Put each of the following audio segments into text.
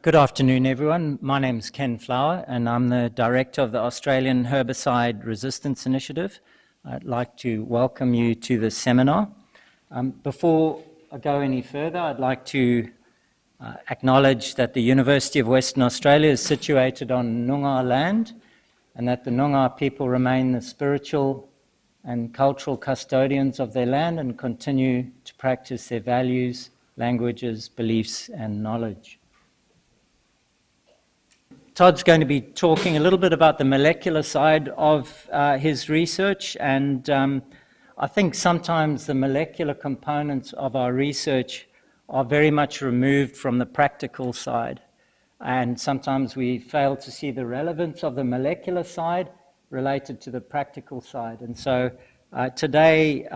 Good afternoon, everyone. My name is Ken Flower, and I'm the Director of the Australian Herbicide Resistance Initiative. I'd like to welcome you to this seminar. Before I go any further, I'd like to acknowledge that the University of Western Australia is situated on Noongar land, and that the Noongar people remain the spiritual and cultural custodians of their land and continue to practice their values, languages, beliefs, and knowledge. Todd's going to be talking a little bit about the molecular side of his research, and I think sometimes the molecular components of our research are very much removed from the practical side, and sometimes we fail to see the relevance of the molecular side related to the practical side. And so today,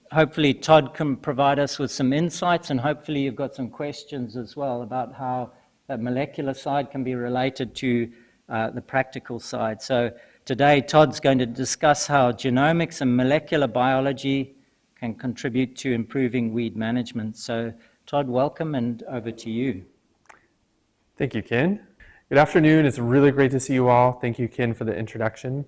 hopefully Todd can provide us with some insights, and hopefully you've got some questions as well about how that molecular side can be related to the practical side. So today Todd's going to discuss how genomics and molecular biology can contribute to improving weed management. So Todd, welcome, and over to you. Thank you, Ken. Good afternoon. It's really great to see you all. Thank you, Ken, for the introduction.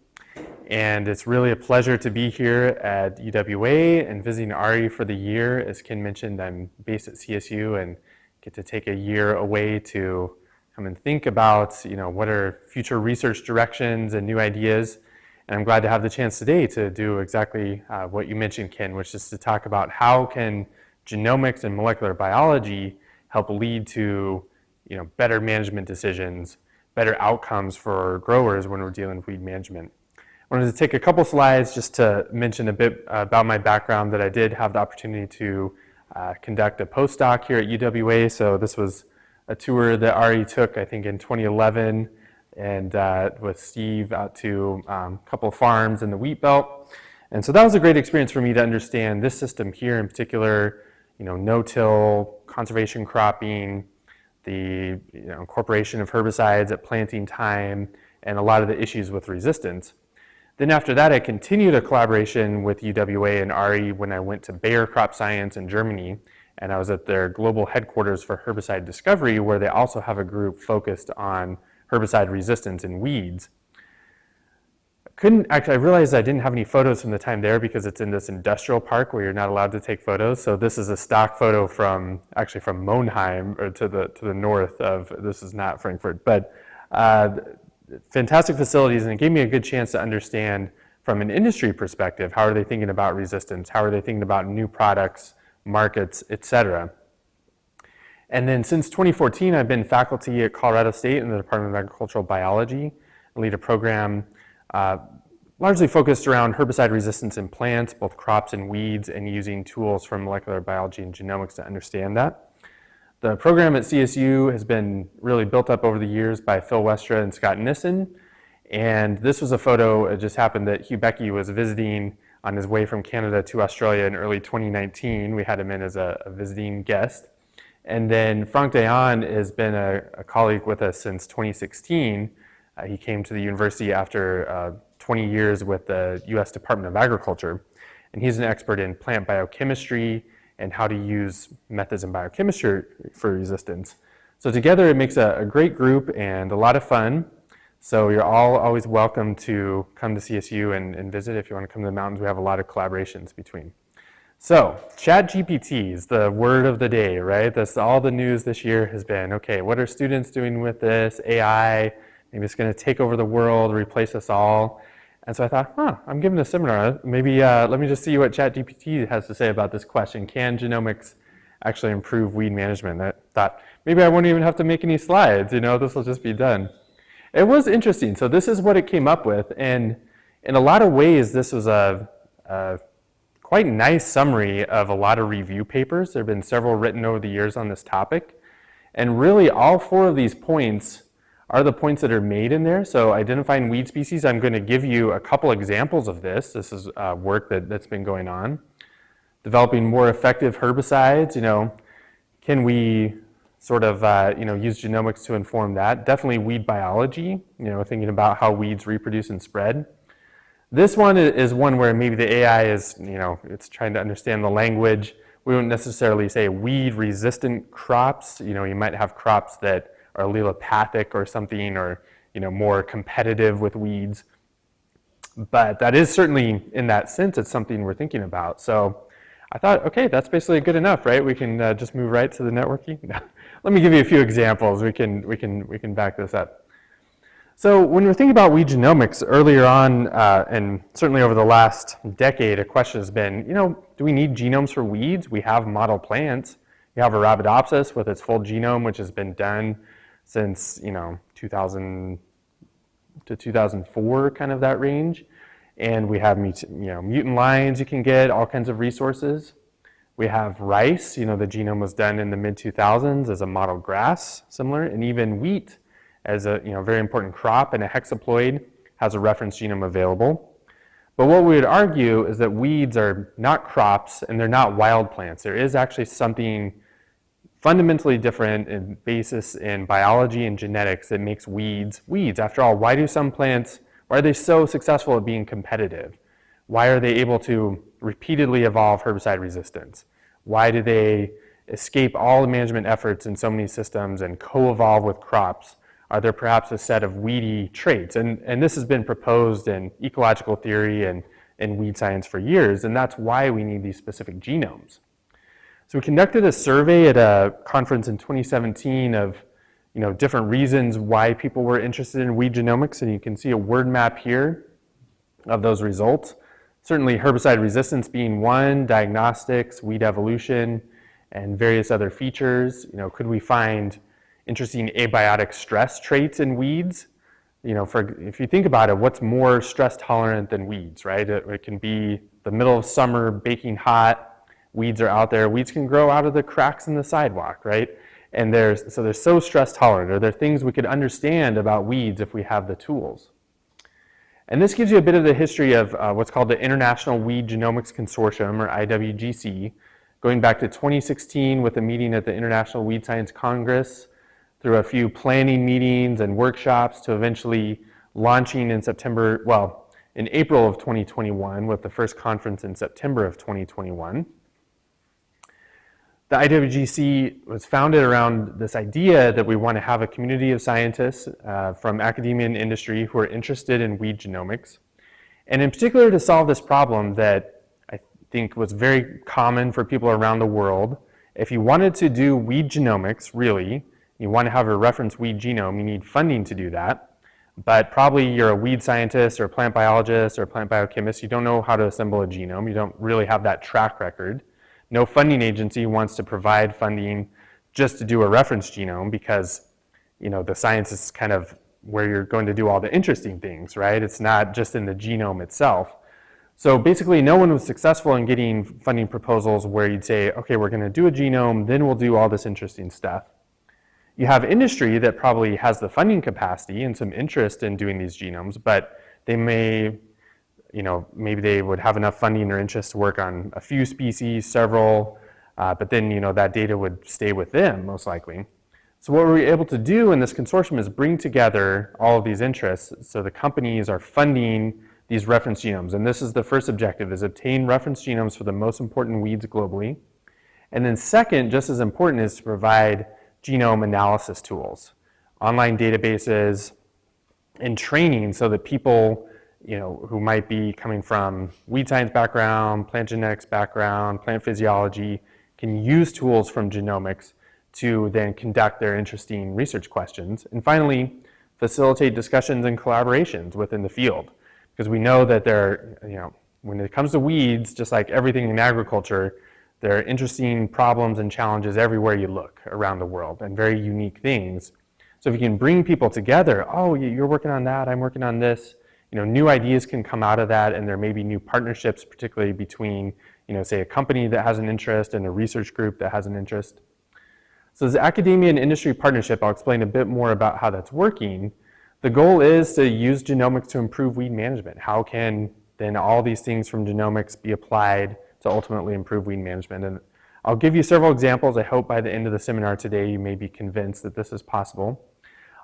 And it's really a pleasure to be here at UWA and visiting AHRI for the year. As Ken mentioned, I'm based at CSU and get to take a year away to come and think about, what are future research directions and new ideas. And I'm glad to have the chance today to do exactly what you mentioned, Ken, which is to talk about how can genomics and molecular biology help lead to, better management decisions, better outcomes for growers when we're dealing with weed management. I wanted to take a couple slides just to mention a bit about my background, that I did have the opportunity to conduct a postdoc here at UWA. So this was a tour that AHRI took, I think, in 2011, and with Steve out to a couple of farms in the wheat belt. And so that was a great experience for me to understand this system here in particular, no-till, conservation cropping, the incorporation of herbicides at planting time, and a lot of the issues with resistance. Then after that, I continued a collaboration with UWA and AHRI when I went to Bayer CropScience in Germany, and I was at their global headquarters for herbicide discovery, where they also have a group focused on herbicide resistance in weeds. I realized I didn't have any photos from the time there because it's in this industrial park where you're not allowed to take photos. So this is a stock photo from Monheim, or to the north of, this is not Frankfurt, but fantastic facilities, and it gave me a good chance to understand from an industry perspective, how are they thinking about resistance, how are they thinking about new products, markets, etc. And then since 2014, I've been faculty at Colorado State in the Department of Agricultural Biology. I lead a program largely focused around herbicide resistance in plants, both crops and weeds, and using tools from molecular biology and genomics to understand that. The program at CSU has been really built up over the years by Phil Westra and Scott Nissen. And this was a photo, it just happened that Hugh Becky was visiting on his way from Canada to Australia in early 2019. We had him in as a visiting guest. And then Frank Dayan has been a colleague with us since 2016. He came to the university after 20 years with the US Department of Agriculture. And he's an expert in plant biochemistry and how to use methods in biochemistry for resistance. So together it makes a great group and a lot of fun. So you're all always welcome to come to CSU and visit. If you want to come to the mountains, we have a lot of collaborations between. So ChatGPT is the word of the day, right? That's all the news this year has been, okay, what are students doing with this? AI, maybe it's going to take over the world, replace us all. And so I thought, I'm giving a seminar. Maybe let me just see what ChatGPT has to say about this question. Can genomics actually improve weed management? I thought, maybe I won't even have to make any slides. This will just be done. It was interesting. So this is what it came up with. And in a lot of ways, this was a quite nice summary of a lot of review papers. There have been several written over the years on this topic. And really, all four of these points are the points that are made in there. So identifying weed species, I'm going to give you a couple examples of this. This is work that's been going on. Developing more effective herbicides, can we sort of use genomics to inform that? Definitely weed biology, thinking about how weeds reproduce and spread. This one is one where maybe the AI is, it's trying to understand the language. We wouldn't necessarily say weed resistant crops. You might have crops that are allelopathic or something, or more competitive with weeds. But that is certainly, in that sense, it's something we're thinking about. So I thought, okay, that's basically good enough, right? We can just move right to the networking. Let me give you a few examples. We can back this up. So when we're thinking about weed genomics earlier on, and certainly over the last decade, a question has been, do we need genomes for weeds? We have model plants. You have Arabidopsis with its full genome, which has been done since 2000 to 2004, kind of that range. And we have mutant lines you can get, all kinds of resources. We have rice, the genome was done in the mid-2000s as a model grass, similar, and even wheat as a very important crop, and a hexaploid has a reference genome available. But what we would argue is that weeds are not crops and they're not wild plants. There is actually something fundamentally different in basis in biology and genetics that makes weeds weeds. After all, why are they so successful at being competitive? Why are they able to repeatedly evolve herbicide resistance? Why do they escape all the management efforts in so many systems and co-evolve with crops? Are there perhaps a set of weedy traits? And this has been proposed in ecological theory and in weed science for years, and that's why we need these specific genomes. So we conducted a survey at a conference in 2017 of different reasons why people were interested in weed genomics, and you can see a word map here of those results. Certainly herbicide resistance being one, diagnostics, weed evolution, and various other features. Could we find interesting abiotic stress traits in weeds? If you think about it, what's more stress tolerant than weeds, right? It can be the middle of summer, baking hot, weeds are out there. Weeds can grow out of the cracks in the sidewalk, right? And they're so stress tolerant. Are there things we could understand about weeds if we have the tools? And this gives you a bit of the history of what's called the International Weed Genomics Consortium, or IWGC, going back to 2016 with a meeting at the International Weed Science Congress, through a few planning meetings and workshops, to eventually launching in April of 2021 with the first conference in September of 2021. The IWGC was founded around this idea that we want to have a community of scientists from academia and industry who are interested in weed genomics, and in particular to solve this problem that I think was very common for people around the world. If you wanted to do weed genomics, really, you want to have a reference weed genome, you need funding to do that, but probably you're a weed scientist or a plant biologist or a plant biochemist, you don't know how to assemble a genome, you don't really have that track record. No funding agency wants to provide funding just to do a reference genome because, the science is kind of where you're going to do all the interesting things, right? It's not just in the genome itself. So basically, no one was successful in getting funding proposals where you'd say, okay, we're going to do a genome, then we'll do all this interesting stuff. You have industry that probably has the funding capacity and some interest in doing these genomes, but they may, maybe they would have enough funding or interest to work on a few species, several, but then, that data would stay with them, most likely. So what we're able to do in this consortium is bring together all of these interests, so the companies are funding these reference genomes. And this is the first objective, is obtain reference genomes for the most important weeds globally. And then second, just as important, is to provide genome analysis tools, online databases, and training so that people who might be coming from weed science background, plant genetics background, plant physiology, can use tools from genomics to then conduct their interesting research questions. And finally, facilitate discussions and collaborations within the field. Because we know that when it comes to weeds, just like everything in agriculture, there are interesting problems and challenges everywhere you look around the world, and very unique things. So if you can bring people together, oh, you're working on that, I'm working on this, new ideas can come out of that, and there may be new partnerships, particularly between, say a company that has an interest and a research group that has an interest. So this academia and industry partnership, I'll explain a bit more about how that's working. The goal is to use genomics to improve weed management. How can then all these things from genomics be applied to ultimately improve weed management? And I'll give you several examples. I hope by the end of the seminar today you may be convinced that this is possible.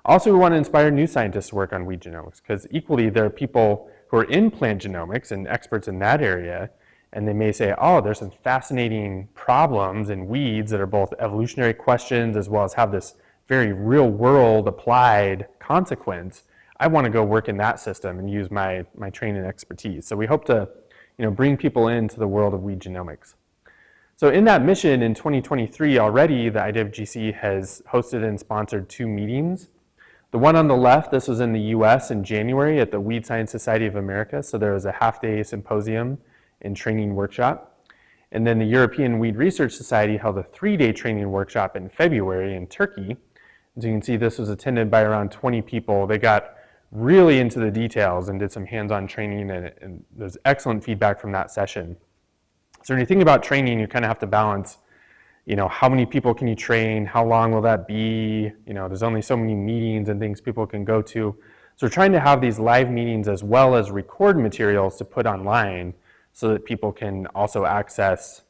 Also, we want to inspire new scientists to work on weed genomics, because equally there are people who are in plant genomics and experts in that area, and they may say, oh, there's some fascinating problems in weeds that are both evolutionary questions as well as have this very real world applied consequence, I want to go work in that system and use my training and expertise. So we hope to bring people into the world of weed genomics. So in that mission in 2023 already, the IWGC has hosted and sponsored 2 meetings. The one on the left, this was in the US in January at the Weed Science Society of America. So there was a half-day symposium and training workshop. And then the European Weed Research Society held a 3-day training workshop in February in Turkey. As you can see, this was attended by around 20 people. They got really into the details and did some hands-on training, and there's excellent feedback from that session. So when you think about training, you kind of have to balance, how many people can you train? How long will that be? There's only so many meetings and things people can go to. So we're trying to have these live meetings as well as record materials to put online so that people can also access,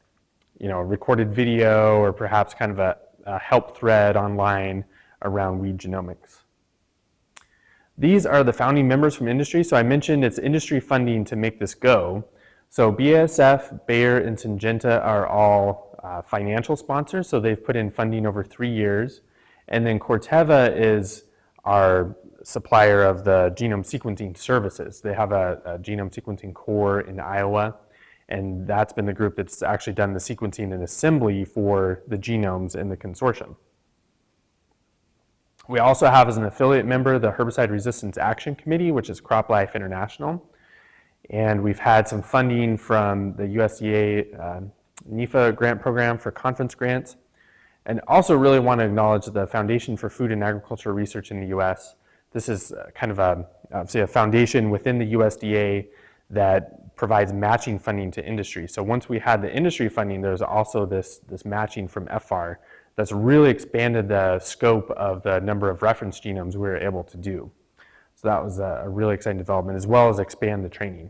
recorded video or perhaps kind of a help thread online around weed genomics. These are the founding members from industry. So I mentioned it's industry funding to make this go. So BASF, Bayer, and Syngenta are all financial sponsors, so they've put in funding over 3 years. And then Corteva is our supplier of the genome sequencing services. They have a genome sequencing core in Iowa, and that's been the group that's actually done the sequencing and assembly for the genomes in the consortium. We also have as an affiliate member the Herbicide Resistance Action Committee, which is CropLife International. And we've had some funding from the USDA NIFA grant program for conference grants. And also really want to acknowledge the Foundation for Food and Agriculture Research in the US. This is kind of a foundation within the USDA that provides matching funding to industry. So once we had the industry funding, there's also this matching from FR that's really expanded the scope of the number of reference genomes we were able to do. So that was a really exciting development, as well as expand the training.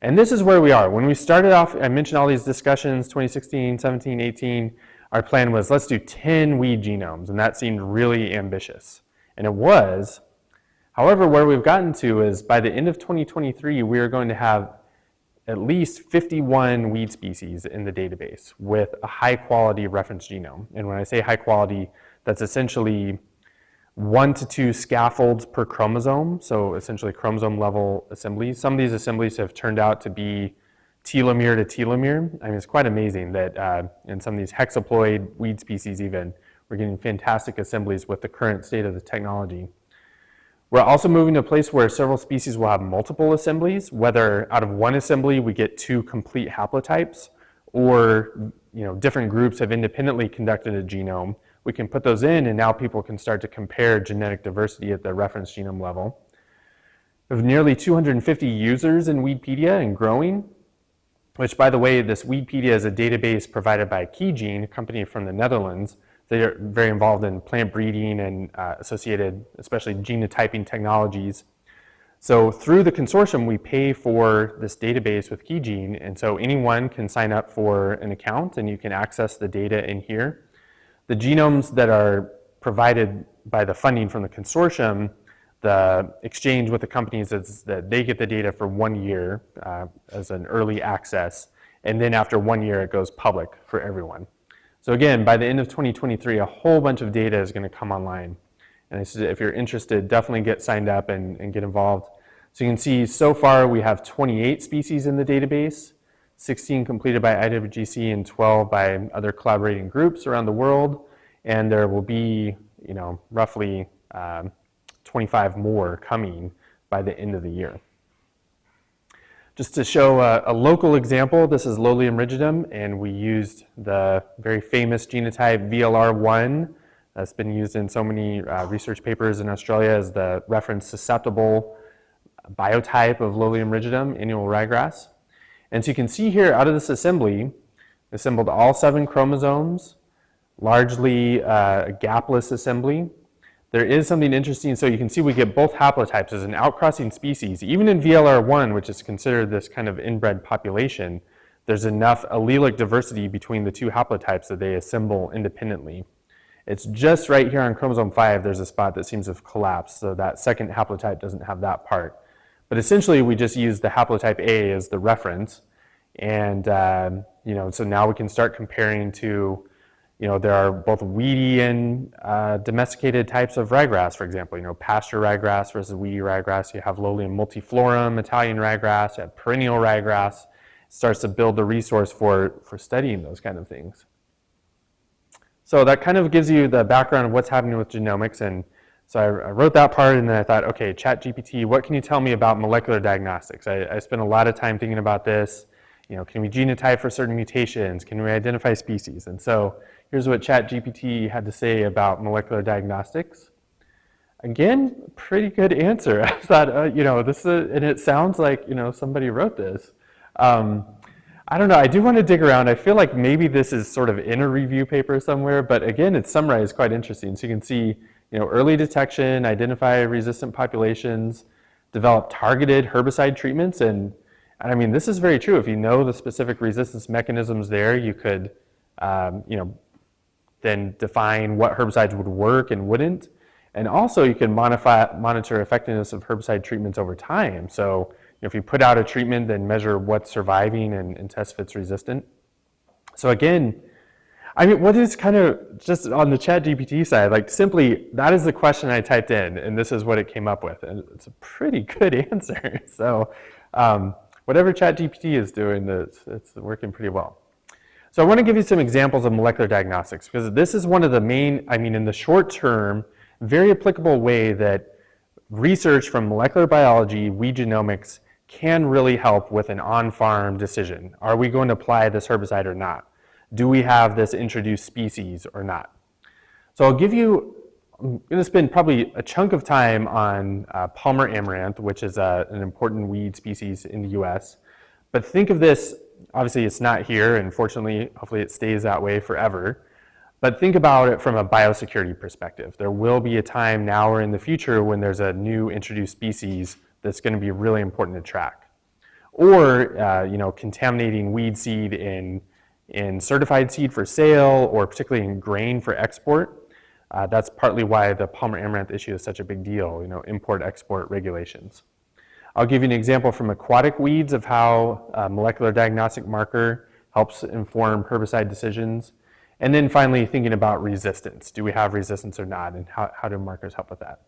And this is where we are. When we started off, I mentioned all these discussions, 2016, 17, 18, our plan was let's do 10 weed genomes, and that seemed really ambitious. And it was. However, where we've gotten to is by the end of 2023, we are going to have at least 51 weed species in the database with a high quality reference genome. And when I say high quality, that's essentially 1 to 2 scaffolds per chromosome, so essentially chromosome level assemblies. Some of these assemblies have turned out to be telomere to telomere. I mean, it's quite amazing that in some of these hexaploid weed species even, we're getting fantastic assemblies with the current state of the technology. We're also moving to a place where several species will have multiple assemblies, whether out of one assembly we get 2 complete haplotypes, or different groups have independently conducted a genome. We can put those in, and now people can start to compare genetic diversity at the reference genome level. We have nearly 250 users in Weedpedia and growing, which, by the way, this Weedpedia is a database provided by KeyGene, a company from the Netherlands. They are very involved in plant breeding and associated, especially genotyping technologies. So through the consortium, we pay for this database with KeyGene, and so anyone can sign up for an account, and you can access the data in here. The genomes that are provided by the funding from the consortium, the exchange with the companies is that they get the data for 1 year as an early access, and then after 1 year it goes public for everyone. So again, by the end of 2023, a whole bunch of data is going to come online. And if you're interested, definitely get signed up and get involved. So you can see so far we have 28 species in the database, 16 completed by IWGC and 12 by other collaborating groups around the world. And there will be, roughly 25 more coming by the end of the year. Just to show a local example, this is Lolium rigidum, and we used the very famous genotype VLR1 that's been used in so many research papers in Australia as the reference susceptible biotype of Lolium rigidum, annual ryegrass. And so you can see here out of this assembly, assembled all 7 chromosomes, largely a gapless assembly. There is something interesting, so you can see we get both haplotypes as an outcrossing species. Even in VLR1, which is considered this kind of inbred population, there's enough allelic diversity between the 2 haplotypes that they assemble independently. It's just right here on chromosome 5, there's a spot that seems to have collapsed, so that second haplotype doesn't have that part. But essentially, we just use the haplotype A as the reference, and so now we can start comparing to there are both weedy and domesticated types of ryegrass, for example. Pasture ryegrass versus weedy ryegrass. You have Lolium multiflorum, Italian ryegrass, you have perennial ryegrass. It starts to build the resource for studying those kind of things. So that kind of gives you the background of what's happening with genomics. And so I wrote that part, and then I thought, okay, ChatGPT, what can you tell me about molecular diagnostics? I spent a lot of time thinking about this. Can we genotype for certain mutations? Can we identify species? And so here's what ChatGPT had to say about molecular diagnostics. Again, pretty good answer. I thought, and it sounds like, somebody wrote this. I don't know, I do want to dig around. I feel like maybe this is sort of in a review paper somewhere, but again, it's summarized quite interesting. So you can see, early detection, identify resistant populations, develop targeted herbicide treatments, and I mean, this is very true. If you know the specific resistance mechanisms there, you could, then define what herbicides would work and wouldn't. And also you can monitor effectiveness of herbicide treatments over time. So if you put out a treatment, then measure what's surviving and test if it's resistant. So again, I mean, what is kind of just on the ChatGPT side, like simply, that is the question I typed in, and this is what it came up with. And it's a pretty good answer. So whatever ChatGPT is doing, it's working pretty well. So I want to give you some examples of molecular diagnostics, because this is one of the main, in the short term, very applicable way that research from molecular biology, weed genomics, can really help with an on-farm decision. Are we going to apply this herbicide or not? Do we have this introduced species or not? So I'm going to spend probably a chunk of time on Palmer amaranth, which is an important weed species in the US. But think of this, obviously it's not here, and fortunately, hopefully it stays that way forever. But think about it from a biosecurity perspective. There will be a time now or in the future when there's a new introduced species that's going to be really important to track. Or, contaminating weed seed in certified seed for sale, or particularly in grain for export. That's partly why the Palmer amaranth issue is such a big deal, import-export regulations. I'll give you an example from aquatic weeds of how a molecular diagnostic marker helps inform herbicide decisions. And then finally, thinking about resistance. Do we have resistance or not, and how do markers help with that?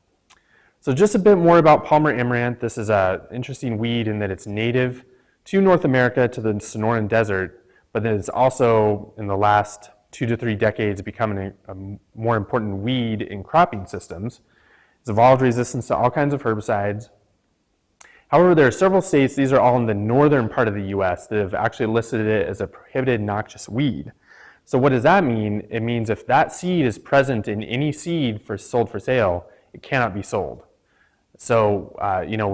So just a bit more about Palmer amaranth. This is an interesting weed in that it's native to North America, to the Sonoran Desert, but then it's also, in the last 2 to 3 decades, becoming a more important weed in cropping systems. It's evolved resistance to all kinds of herbicides. However, there are several states, these are all in the northern part of the US, that have actually listed it as a prohibited noxious weed. So what does that mean? It means if that seed is present in any seed sold for sale, it cannot be sold. So,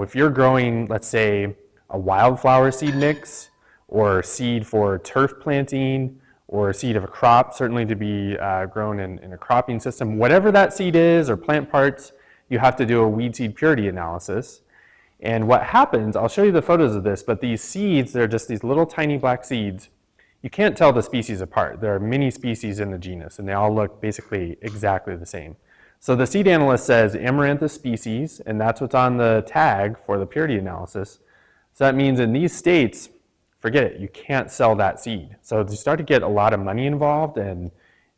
if you're growing, let's say, a wildflower seed mix, or seed for turf planting, or a seed of a crop, certainly to be grown in a cropping system, whatever that seed is, or plant parts, you have to do a weed seed purity analysis. And what happens, I'll show you the photos of this, but these seeds, they're just these little tiny black seeds. You can't tell the species apart. There are many species in the genus, and they all look basically exactly the same. So the seed analyst says Amaranthus species, and that's what's on the tag for the purity analysis. So that means in these states, forget it, you can't sell that seed. So you start to get a lot of money involved and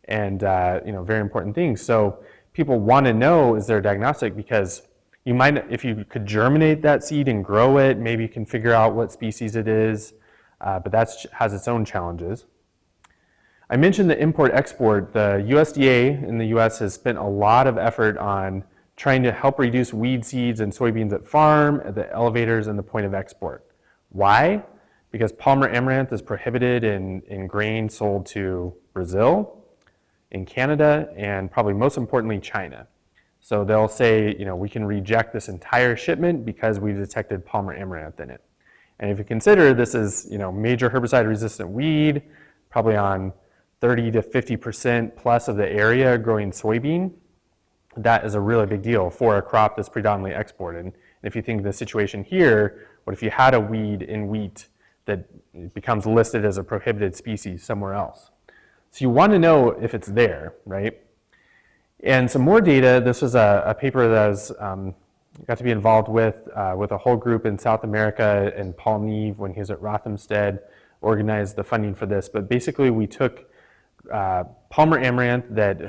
very important things. So people want to know, is there a diagnostic? Because you might, if you could germinate that seed and grow it, maybe you can figure out what species it is, but that has its own challenges. I mentioned the import-export. The USDA in the US has spent a lot of effort on trying to help reduce weed seeds and soybeans at farm, at the elevators, and the point of export. Why? Because Palmer amaranth is prohibited in grain sold to Brazil, in Canada, and probably most importantly, China. So they'll say, we can reject this entire shipment because we've detected Palmer amaranth in it. And if you consider this is, major herbicide-resistant weed, probably on 30 to 50% plus of the area growing soybean, that is a really big deal for a crop that's predominantly exported. And if you think of the situation here, what if you had a weed in wheat that becomes listed as a prohibited species somewhere else? So you want to know if it's there, right? And some more data, this was a paper that I was, got to be involved with a whole group in South America, and Paul Neve, when he was at Rothamsted, organized the funding for this. But basically we took Palmer amaranth that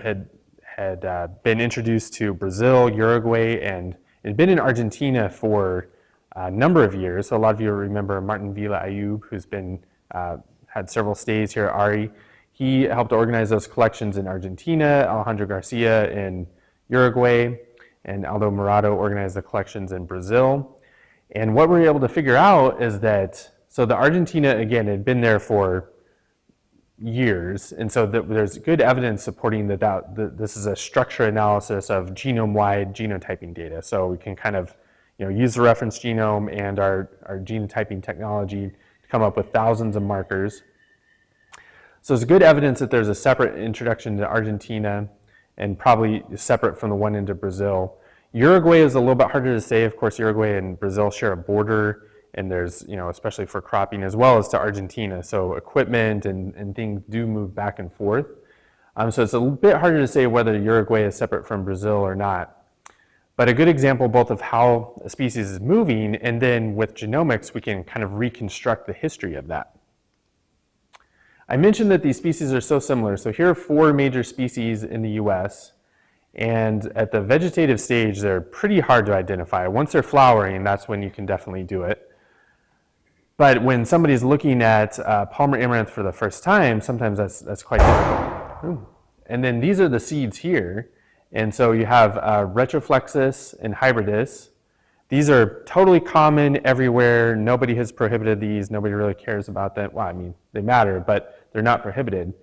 had been introduced to Brazil, Uruguay, and it had been in Argentina for a number of years. So a lot of you remember Martin Vila Ayub, who's been had several stays here at AHRI. He helped organize those collections in Argentina, Alejandro Garcia in Uruguay, and Aldo Morado organized the collections in Brazil. And what we were able to figure out is that, so the Argentina, again, had been there for years, and so there's good evidence supporting that this is a structure analysis of genome-wide genotyping data. So we can kind of use the reference genome and our genotyping technology to come up with thousands of markers. So there's good evidence that there's a separate introduction to Argentina and probably separate from the one into Brazil. Uruguay is a little bit harder to say. Of course, Uruguay and Brazil share a border, and there's, especially for cropping as well as to Argentina. So equipment and things do move back and forth. So it's a bit harder to say whether Uruguay is separate from Brazil or not. But a good example both of how a species is moving, and then with genomics, we can kind of reconstruct the history of that. I mentioned that these species are so similar. So here are 4 major species in the US. And at the vegetative stage, they're pretty hard to identify. Once they're flowering, that's when you can definitely do it. But when somebody's looking at Palmer amaranth for the first time, sometimes that's quite difficult. Ooh. And then these are the seeds here. And so you have Retroflexus and Hybridus. These are totally common everywhere. Nobody has prohibited these. Nobody really cares about them. Well, I mean, they matter, but they're not prohibited.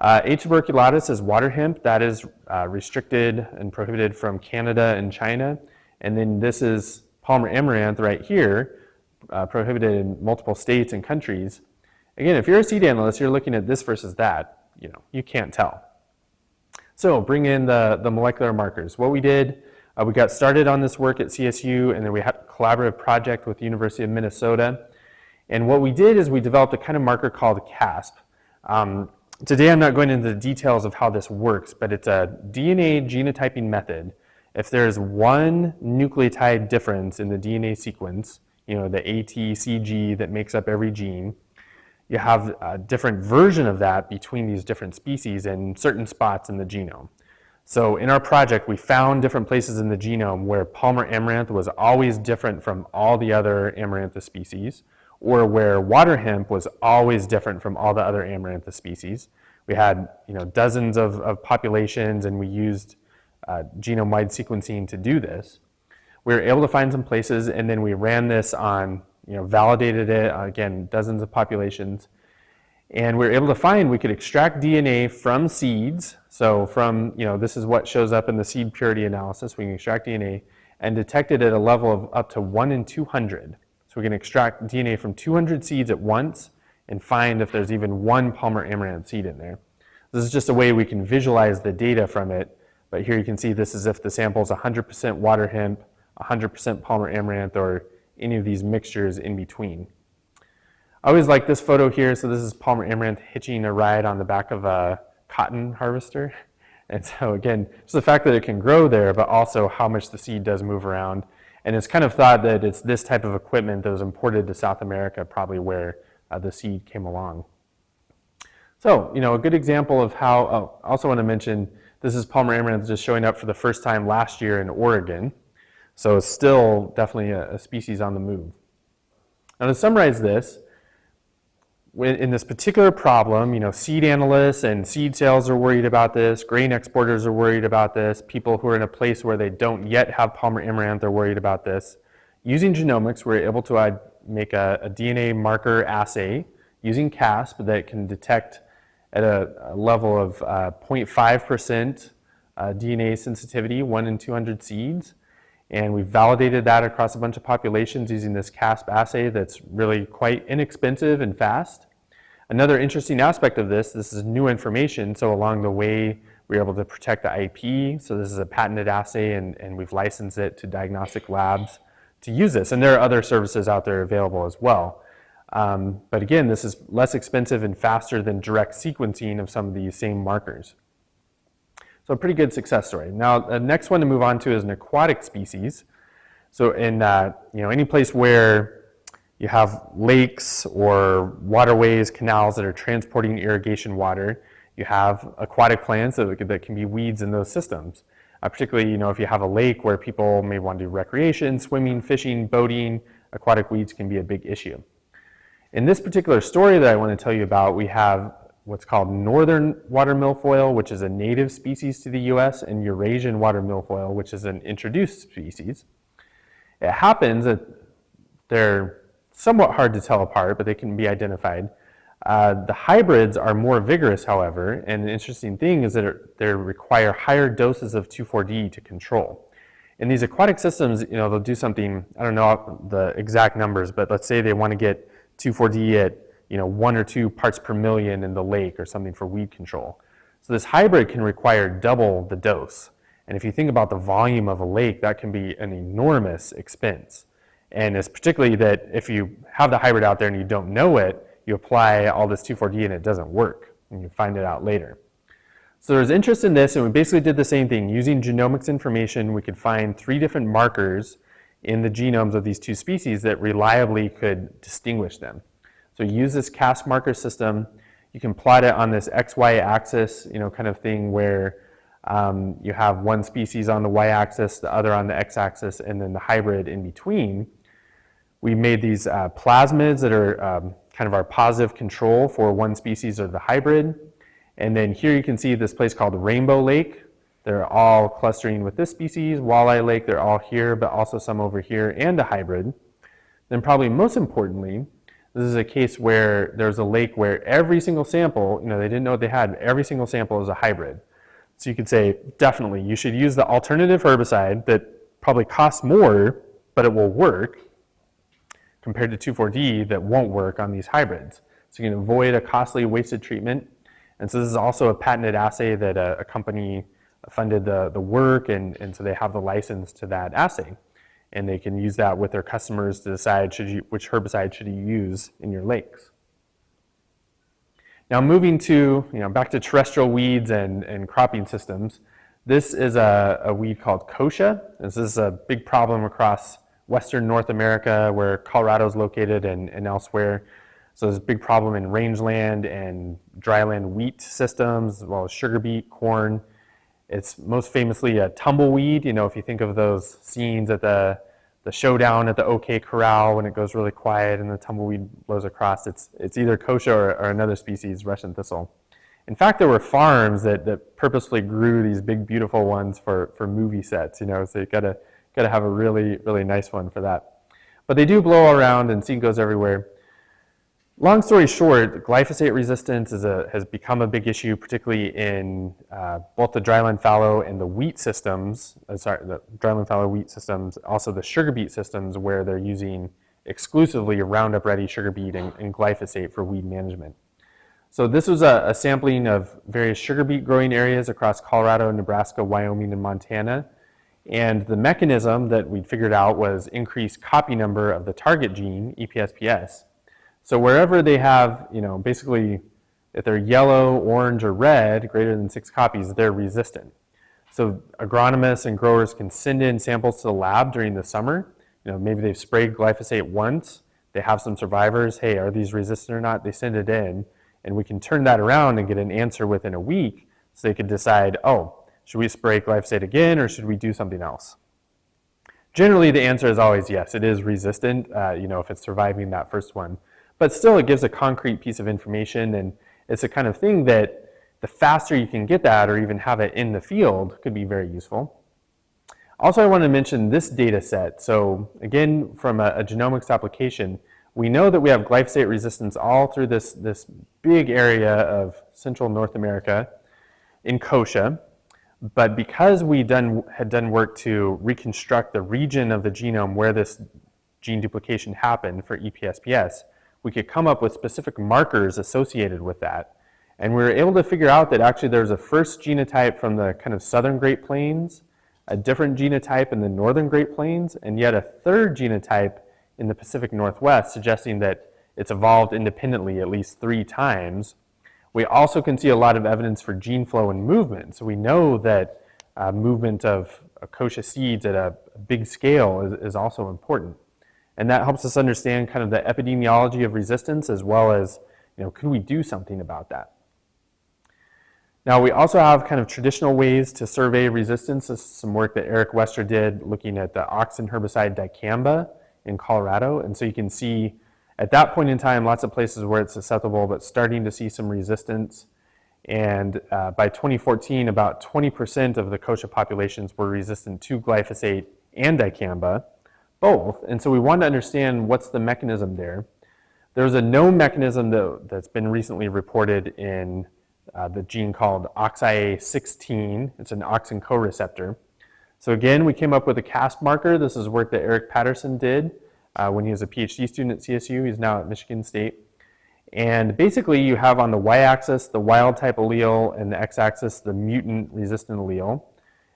H. tuberculatus is water hemp. That is restricted and prohibited from Canada and China. And then this is Palmer amaranth right here, prohibited in multiple states and countries. Again, if you're a seed analyst, you're looking at this versus that. You can't tell. So bring in the molecular markers. What we did, we got started on this work at CSU, and then we had a collaborative project with the University of Minnesota. And what we did is we developed a kind of marker called CASP. Today I'm not going into the details of how this works, but it's a DNA genotyping method. If there's one nucleotide difference in the DNA sequence, the ATCG that makes up every gene, you have a different version of that between these different species in certain spots in the genome. So in our project, we found different places in the genome where Palmer amaranth was always different from all the other Amarantha species, or where water hemp was always different from all the other Amarantha species. We had dozens of populations, and we used genome-wide sequencing to do this. We were able to find some places, and then we ran this on, validated it, again, dozens of populations. And we were able to find we could extract DNA from seeds. So from, this is what shows up in the seed purity analysis. We can extract DNA and detect it at a level of up to 1 in 200. So we can extract DNA from 200 seeds at once and find if there's even one Palmer amaranth seed in there. This is just a way we can visualize the data from it. But here you can see this is if the sample is 100% water hemp, 100% Palmer amaranth, or any of these mixtures in between. I always like this photo here. So this is Palmer amaranth hitching a ride on the back of a cotton harvester. And so again, just the fact that it can grow there, but also how much the seed does move around. And it's kind of thought that it's this type of equipment that was imported to South America, probably where the seed came along. So, a good example of how, I also want to mention, this is Palmer amaranth just showing up for the first time last year in Oregon. So it's still definitely a species on the move. Now to summarize this, in this particular problem, seed analysts and seed sales are worried about this, grain exporters are worried about this, people who are in a place where they don't yet have Palmer amaranth are worried about this. Using genomics, we're able to make a DNA marker assay using CASP that can detect at a level of 0.5% DNA sensitivity, 1 in 200 seeds. And we've validated that across a bunch of populations using this CASP assay that's really quite inexpensive and fast. Another interesting aspect of this is new information. So along the way, we're able to protect the IP. So this is a patented assay, and we've licensed it to diagnostic labs to use this. And there are other services out there available as well. But again, this is less expensive and faster than direct sequencing of some of these same markers. So a pretty good success story. Now, the next one to move on to is an aquatic species. So in any place where you have lakes or waterways, canals that are transporting irrigation water, You have aquatic plants that can be weeds in those systems. Particularly, if you have a lake where people may want to do recreation, swimming, fishing, boating, aquatic weeds can be a big issue. In this particular story that I want to tell you about, we have what's called northern water milfoil, which is a native species to the US, and Eurasian water milfoil, which is an introduced species. It happens that they're somewhat hard to tell apart, but they can be identified. The hybrids are more vigorous, however, and the interesting thing is that they require higher doses of 2,4-D to control. In these aquatic systems, they'll do something, I don't know the exact numbers, but let's say they want to get 2,4-D at 1 or 2 parts per million in the lake or something for weed control. So this hybrid can require double the dose. And if you think about the volume of a lake, that can be an enormous expense. And it's particularly that if you have the hybrid out there and you don't know it, you apply all this 2,4-D and it doesn't work, and you find it out later. So there's interest in this, and we basically did the same thing. Using genomics information, we could find 3 different markers in the genomes of these 2 species that reliably could distinguish them. So use this CAS marker system. You can plot it on this XY axis, kind of thing where you have one species on the y-axis, the other on the x-axis, and then the hybrid in between. We made these plasmids that are kind of our positive control for one species or the hybrid. And then here you can see this place called Rainbow Lake. They're all clustering with this species. Walleye Lake, they're all here, but also some over here, and a hybrid. Then probably most importantly, this is a case where there's a lake where every single sample, they didn't know what they had, every single sample is a hybrid. So you could say, definitely, you should use the alternative herbicide that probably costs more, but it will work, compared to 2,4-D that won't work on these hybrids. So you can avoid a costly wasted treatment. And so this is also a patented assay that a company funded the work, and so they have the license to that assay. And they can use that with their customers to decide which herbicide should you use in your lakes. Now moving to, back to terrestrial weeds and cropping systems, this is a weed called kochia. This is a big problem across Western North America, where Colorado is located, and elsewhere. So there's a big problem in rangeland and dryland wheat systems, as well as sugar beet, corn. It's most famously a tumbleweed. If you think of those scenes at the showdown at the OK Corral when it goes really quiet and the tumbleweed blows across, it's either kochia or another species, Russian thistle. In fact, there were farms that purposely grew these big, beautiful ones for movie sets. So you gotta have a really, really nice one for that. But they do blow around, and seed goes everywhere. Long story short, glyphosate resistance has become a big issue, particularly in both the dryland fallow and the wheat systems, the dryland fallow wheat systems, also the sugar beet systems, where they're using exclusively Roundup Ready sugar beet and glyphosate for weed management. So this was a sampling of various sugar beet growing areas across Colorado, Nebraska, Wyoming, and Montana. And the mechanism that we'd figured out was increased copy number of the target gene, EPSPS. So wherever they have, basically, if they're yellow, orange, or red, greater than 6 copies, they're resistant. So agronomists and growers can send in samples to the lab during the summer. Maybe they've sprayed glyphosate once, they have some survivors, hey, are these resistant or not? They send it in, and we can turn that around and get an answer within a week, so they could decide, should we spray glyphosate again, or should we do something else? Generally, the answer is always yes, it is resistant, if it's surviving that first one. But still, it gives a concrete piece of information, and it's a kind of thing that the faster you can get that, or even have it in the field, could be very useful. Also, I want to mention this data set. So again, from a genomics application, we know that we have glyphosate resistance all through this big area of central North America in kochia. But because we had done work to reconstruct the region of the genome where this gene duplication happened for EPSPS, we could come up with specific markers associated with that. And we were able to figure out that actually there's a first genotype from the kind of southern Great Plains, a different genotype in the northern Great Plains, and yet a third genotype in the Pacific Northwest, suggesting that it's evolved independently at least 3 times. We also can see a lot of evidence for gene flow and movement. So we know that movement of kochia seeds at a big scale is also important. And that helps us understand kind of the epidemiology of resistance, as well as, could we do something about that? Now we also have kind of traditional ways to survey resistance. This is some work that Eric Wester did looking at the auxin herbicide dicamba in Colorado. And so you can see at that point in time, lots of places where it's susceptible, but starting to see some resistance. And by 2014, about 20% of the kochia populations were resistant to glyphosate and dicamba, both. And so we wanted to understand what's the mechanism there. There's a known mechanism that's been recently reported in the gene called OXIA16. It's an auxin co-receptor. So again, we came up with a CASP marker. This is work that Eric Patterson did when he was a PhD student at CSU. He's now at Michigan State. And basically you have on the y-axis the wild type allele and the x-axis the mutant resistant allele.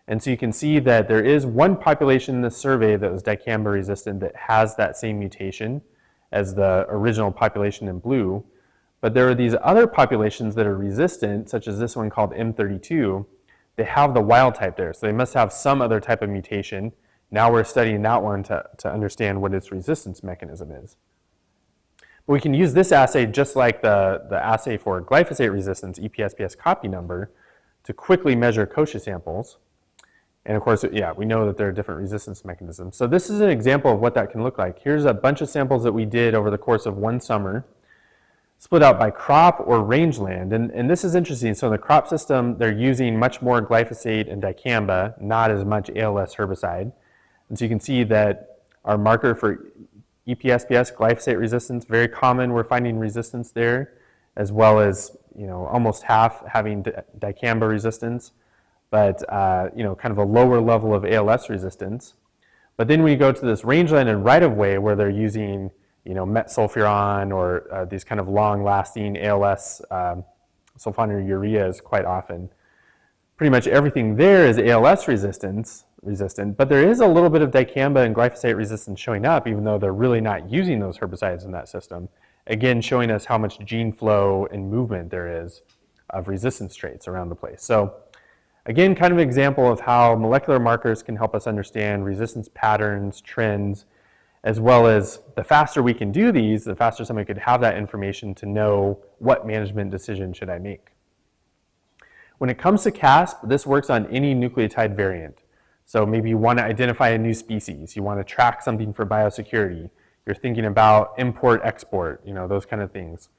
And so you can see that there is one population in this survey that was dicamba resistant that has that same mutation as the original population in blue. But there are these other populations that are resistant, such as this one called M32. They have the wild type there, so they must have some other type of mutation. Now we're studying that one to understand what its resistance mechanism is. We can use this assay just like the assay for glyphosate resistance, EPSPS copy number, to quickly measure kochia samples. And of course, yeah, we know that there are different resistance mechanisms. So this is an example of what that can look like. Here's a bunch of samples that we did over the course of one summer, split out by crop or rangeland. And this is interesting. So in the crop system, they're using much more glyphosate and dicamba, not as much ALS herbicide. And so you can see that our marker for EPSPS, glyphosate resistance, very common. We're finding resistance there, as well as, almost half having dicamba resistance, but, kind of a lower level of ALS resistance. But then we go to this rangeland and right-of-way where they're using, metsulfuron or these kind of long-lasting ALS sulfonylureas quite often. Pretty much everything there is ALS resistant, but there is a little bit of dicamba and glyphosate resistance showing up, even though they're really not using those herbicides in that system. Again, showing us how much gene flow and movement there is of resistance traits around the place. So again, kind of an example of how molecular markers can help us understand resistance patterns, trends, as well as the faster we can do these, the faster somebody could have that information to know what management decision should I make. When it comes to CASP, this works on any nucleotide variant. So maybe you want to identify a new species, you want to track something for biosecurity, you're thinking about import, export, those kind of things.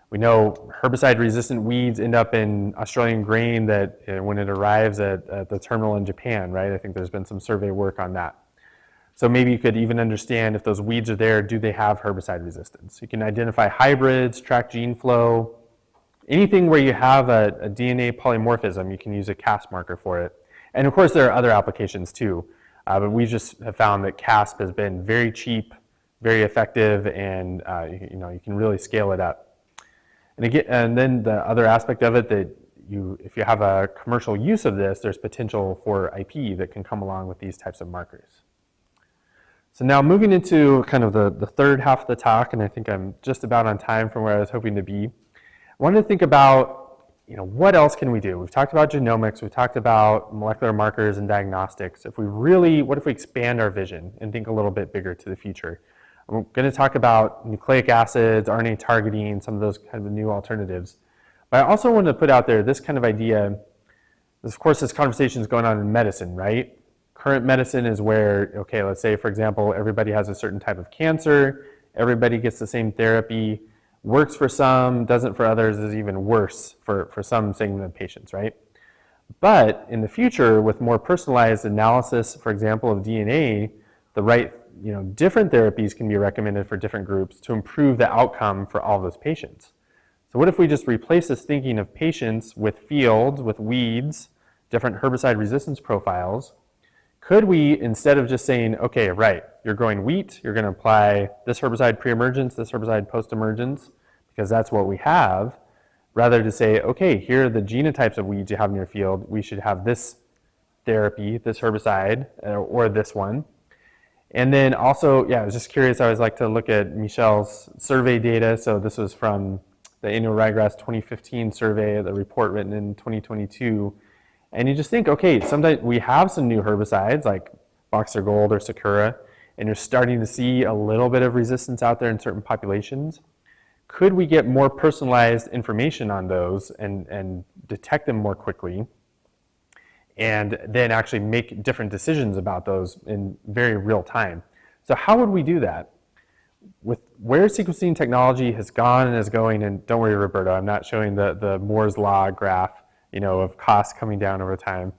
We know herbicide-resistant weeds end up in Australian grain that when it arrives at the terminal in Japan, right? I think there's been some survey work on that. So maybe you could even understand if those weeds are there, do they have herbicide resistance? You can identify hybrids, track gene flow. Anything where you have a DNA polymorphism, you can use a CASP marker for it. And of course, there are other applications too. But we just have found that CASP has been very cheap, very effective, and you can really scale it up. And again, and then the other aspect of it that if you have a commercial use of this, there's potential for IP that can come along with these types of markers. So now moving into kind of the third half of the talk, and I think I'm just about on time from where I was hoping to be. I wanted to think about, what else can we do? We've talked about genomics, we've talked about molecular markers and diagnostics. What if we expand our vision and think a little bit bigger to the future? I'm going to talk about nucleic acids, RNA targeting, some of those kind of new alternatives. But I also want to put out there this kind of idea. Of course, this conversation is going on in medicine, right? Current medicine is where, okay, let's say, for example, everybody has a certain type of cancer, everybody gets the same therapy, works for some, doesn't for others, is even worse for some segment of patients, right? But in the future, with more personalized analysis, for example, of DNA, different therapies can be recommended for different groups to improve the outcome for all those patients. So what if we just replace this thinking of patients with fields, with weeds, different herbicide resistance profiles? Could we, instead of just saying, okay, right, you're growing wheat, you're going to apply this herbicide pre-emergence, this herbicide post-emergence, because that's what we have, rather to say, okay, here are the genotypes of weeds you have in your field, we should have this therapy, this herbicide, or this one. And then also, I was just curious, I always like to look at Michelle's survey data. So this was from the annual ryegrass 2015 survey, the report written in 2022. And you just think, okay, sometimes we have some new herbicides like Boxer Gold or Sakura, and you're starting to see a little bit of resistance out there in certain populations. Could we get more personalized information on those and detect them more quickly, and then actually make different decisions about those in very real time? So how would we do that? With where sequencing technology has gone and is going, and don't worry, Roberto, I'm not showing the Moore's Law graph, of costs coming down over time,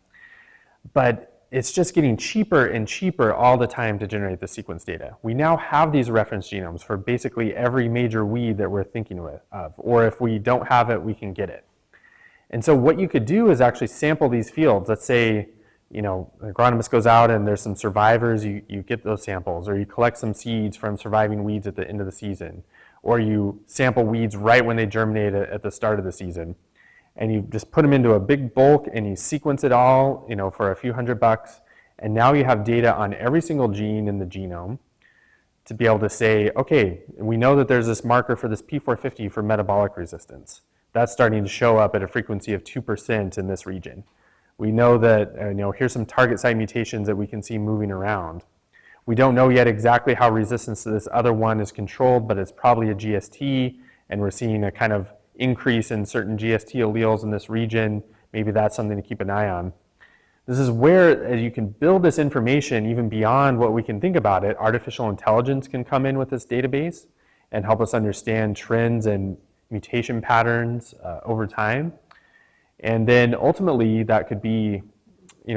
but it's just getting cheaper and cheaper all the time to generate the sequence data. We now have these reference genomes for basically every major weed that we're thinking of, or if we don't have it, we can get it. And so what you could do is actually sample these fields. Let's say, an agronomist goes out and there's some survivors, you get those samples, or you collect some seeds from surviving weeds at the end of the season, or you sample weeds right when they germinate at the start of the season. And you just put them into a big bulk and you sequence it all, for a few $100, and now you have data on every single gene in the genome to be able to say, okay, we know that there's this marker for this P450 for metabolic resistance. That's starting to show up at a frequency of 2% in this region. We know that, here's some target site mutations that we can see moving around. We don't know yet exactly how resistance to this other one is controlled, but it's probably a GST, and we're seeing a kind of increase in certain GST alleles in this region. Maybe that's something to keep an eye on. This is where, as you can build this information even beyond what we can think about it, artificial intelligence can come in with this database and help us understand trends and mutation patterns over time. And then ultimately that could be,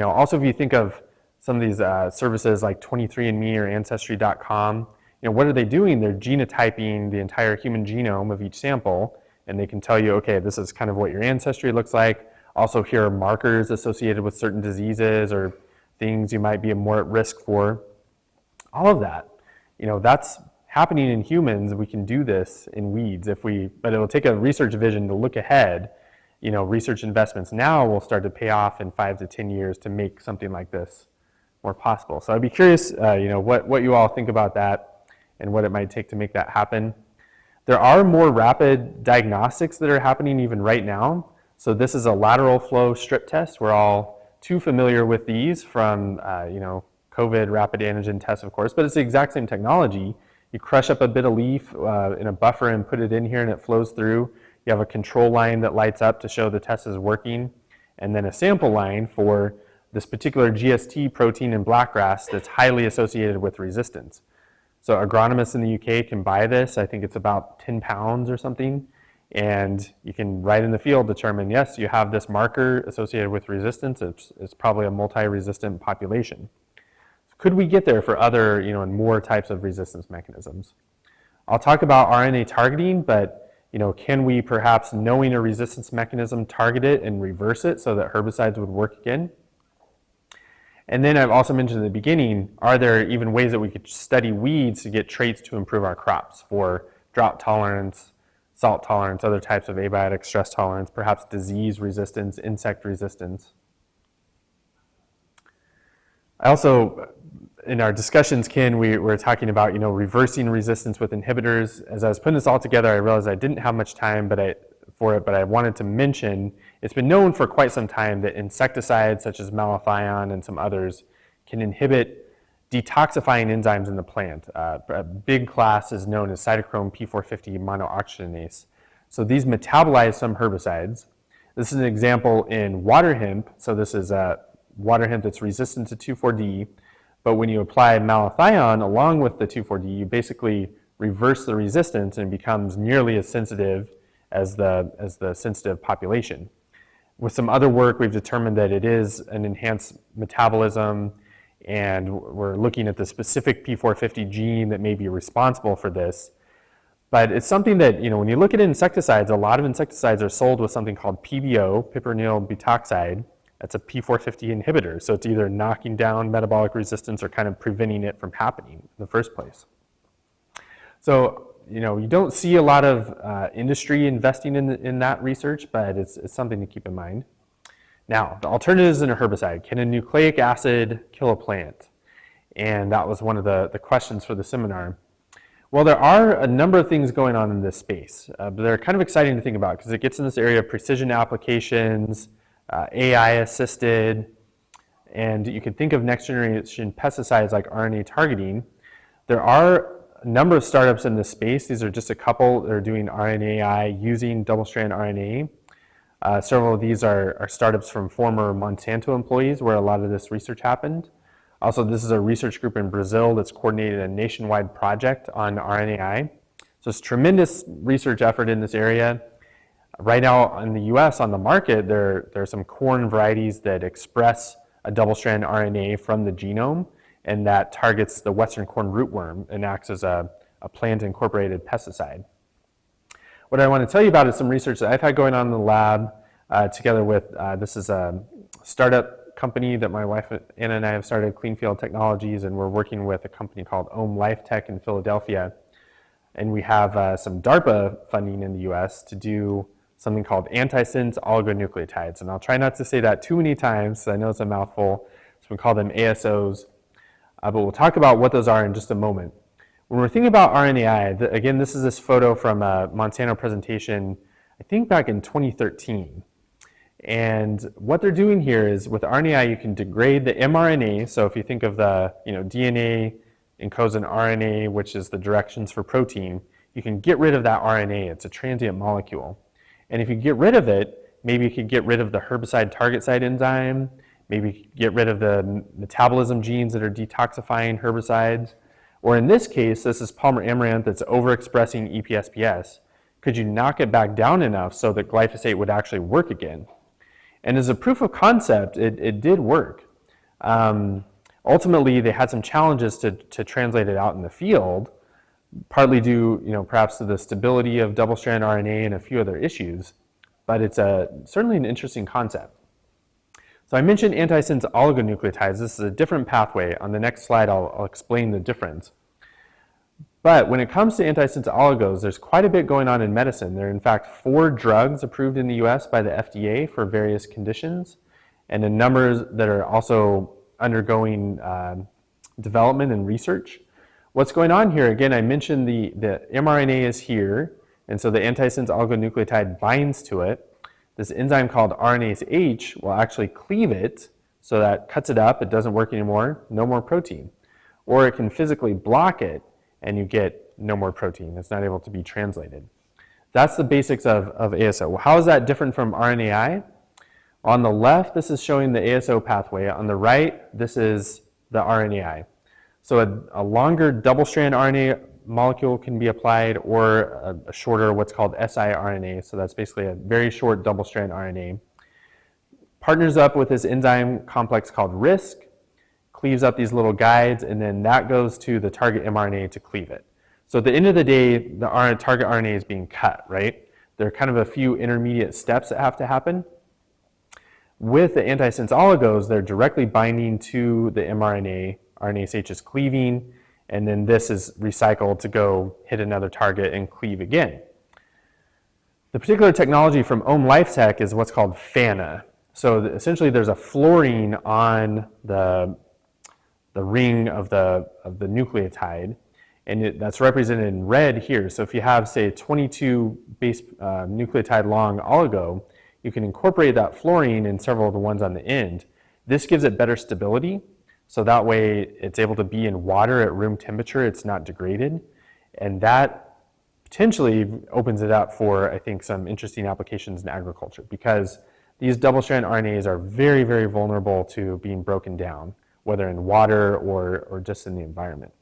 also if you think of some of these services like 23andMe or Ancestry.com, what are they doing? They're genotyping the entire human genome of each sample, and they can tell you, okay, this is kind of what your ancestry looks like. Also, here are markers associated with certain diseases or things you might be more at risk for. All of that, that's happening in humans. We can do this in weeds but it'll take a research vision to look ahead. Research investments now will start to pay off in 5 to 10 years to make something like this more possible. So I'd be curious, what you all think about that and what it might take to make that happen. There are more rapid diagnostics that are happening even right now. So this is a lateral flow strip test. We're all too familiar with these from, COVID rapid antigen tests, of course, but it's the exact same technology. You crush up a bit of leaf in a buffer and put it in here and it flows through. You have a control line that lights up to show the test is working, and then a sample line for this particular GST protein in blackgrass that's highly associated with resistance. So agronomists in the UK can buy this. I think it's about 10 pounds or something. And you can, right in the field, determine, yes, you have this marker associated with resistance. It's probably a multi-resistant population. Could we get there for other, and more types of resistance mechanisms? I'll talk about RNA targeting, but, can we perhaps, knowing a resistance mechanism, target it and reverse it so that herbicides would work again? And then I've also mentioned in the beginning, are there even ways that we could study weeds to get traits to improve our crops for drought tolerance, salt tolerance, other types of abiotic stress tolerance, perhaps disease resistance, insect resistance? I also, in our discussions, Ken, we were talking about, reversing resistance with inhibitors. As I was putting this all together, I realized I didn't have much time but I wanted to mention, it's been known for quite some time that insecticides such as malathion and some others can inhibit detoxifying enzymes in the plant. A big class is known as cytochrome P450 monooxygenase. So these metabolize some herbicides. This is an example in water hemp. So this is water hemp that's resistant to 2,4-D. But when you apply malathion along with the 2,4-D, you basically reverse the resistance and it becomes nearly as sensitive as the sensitive population. With some other work, we've determined that it is an enhanced metabolism, and we're looking at the specific P450 gene that may be responsible for this. But it's something that, when you look at insecticides, a lot of insecticides are sold with something called PBO, piperonyl butoxide. That's a P450 inhibitor. So it's either knocking down metabolic resistance or kind of preventing it from happening in the first place. So, you don't see a lot of industry investing in that research, but it's something to keep in mind. Now, the alternatives in a herbicide. Can a nucleic acid kill a plant? And that was one of the questions for the seminar. Well, there are a number of things going on in this space, but they're kind of exciting to think about because it gets in this area of precision applications, AI-assisted, and you can think of next-generation pesticides like RNA targeting. There are a number of startups in this space. These are just a couple that are doing RNAi using double-strand RNA. Several of these are startups from former Monsanto employees where a lot of this research happened. Also, this is a research group in Brazil that's coordinated a nationwide project on RNAi. So it's tremendous research effort in this area. Right now in the US on the market, there are some corn varieties that express a double-strand RNA from the genome, and that targets the western corn rootworm and acts as a plant-incorporated pesticide. What I want to tell you about is some research that I've had going on in the lab together with, this is a startup company that my wife Anna and I have started, Cleanfield Technologies, and we're working with a company called Ohm Life Tech in Philadelphia. And we have some DARPA funding in the US to do something called antisense oligonucleotides. And I'll try not to say that too many times, so I know it's a mouthful. So we call them ASOs, but we'll talk about what those are in just a moment. When we're thinking about RNAi, again, this is this photo from a Monsanto presentation, I think back in 2013. And what they're doing here is with RNAi, you can degrade the mRNA. So if you think of the DNA encodes an RNA, which is the directions for protein, you can get rid of that RNA. It's a transient molecule. And if you get rid of it, maybe you could get rid of the herbicide target site enzyme, maybe you could get rid of the metabolism genes that are detoxifying herbicides. Or in this case, this is polymer amaranth that's overexpressing EPSPS. Could you knock it back down enough so that glyphosate would actually work again? And as a proof of concept, it did work. Ultimately, they had some challenges to translate it out in the field, partly due, perhaps to the stability of double-strand RNA and a few other issues. But it's certainly an interesting concept. So I mentioned antisense oligonucleotides. This is a different pathway. On the next slide, I'll explain the difference. But when it comes to antisense oligos, there's quite a bit going on in medicine. There are, in fact, 4 drugs approved in the US by the FDA for various conditions, and a number that are also undergoing development and research. What's going on here, again, I mentioned the mRNA is here, and so the antisense oligonucleotide binds to it. This enzyme called RNase H will actually cleave it, so that cuts it up, it doesn't work anymore, no more protein. Or it can physically block it, and you get no more protein. It's not able to be translated. That's the basics of ASO. Well, how is that different from RNAi? On the left, this is showing the ASO pathway. On the right, this is the RNAi. So a longer double-strand RNA molecule can be applied, or a shorter, what's called siRNA. So that's basically a very short double-strand RNA. Partners up with this enzyme complex called RISC, cleaves up these little guides, and then that goes to the target mRNA to cleave it. So at the end of the day, the target RNA is being cut, right? There are kind of a few intermediate steps that have to happen. With the antisense oligos, they're directly binding to the mRNA. RNase H is cleaving, and then this is recycled to go hit another target and cleave again. The particular technology from Ohm Life Tech is what's called FANA. So essentially there's a fluorine on the ring of the nucleotide, and that's represented in red here. So if you have, say, a 22 base nucleotide long oligo, you can incorporate that fluorine in several of the ones on the end. This gives it better stability, so that way it's able to be in water at room temperature, it's not degraded, and that potentially opens it up for, I think, some interesting applications in agriculture, because these double-strand RNAs are very, very vulnerable to being broken down, whether in water or just in the environment.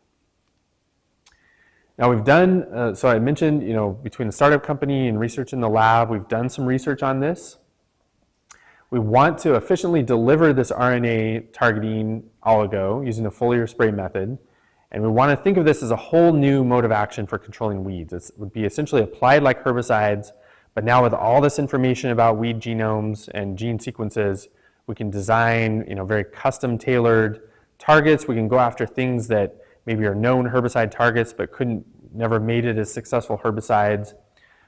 Now we've done, so I mentioned, between the startup company and research in the lab, we've done some research on this. We want to efficiently deliver this RNA targeting oligo using a foliar spray method. And we want to think of this as a whole new mode of action for controlling weeds. It would be essentially applied like herbicides, but now with all this information about weed genomes and gene sequences, we can design, very custom tailored targets. We can go after things that maybe are known herbicide targets but never made it as successful herbicides.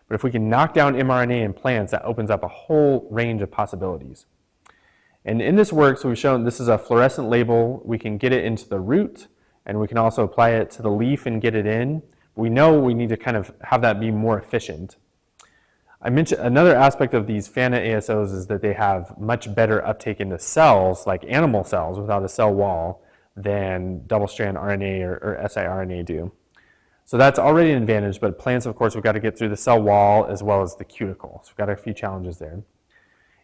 But if we can knock down mRNA in plants, that opens up a whole range of possibilities. And in this work, so we've shown this is a fluorescent label. We can get it into the root, and we can also apply it to the leaf and get it in. We know we need to kind of have that be more efficient. I mentioned another aspect of these FANA ASOs is that they have much better uptake into cells, like animal cells without a cell wall, than double-strand RNA or siRNA do. So that's already an advantage, but plants, of course, we've got to get through the cell wall as well as the cuticle. So we've got a few challenges there.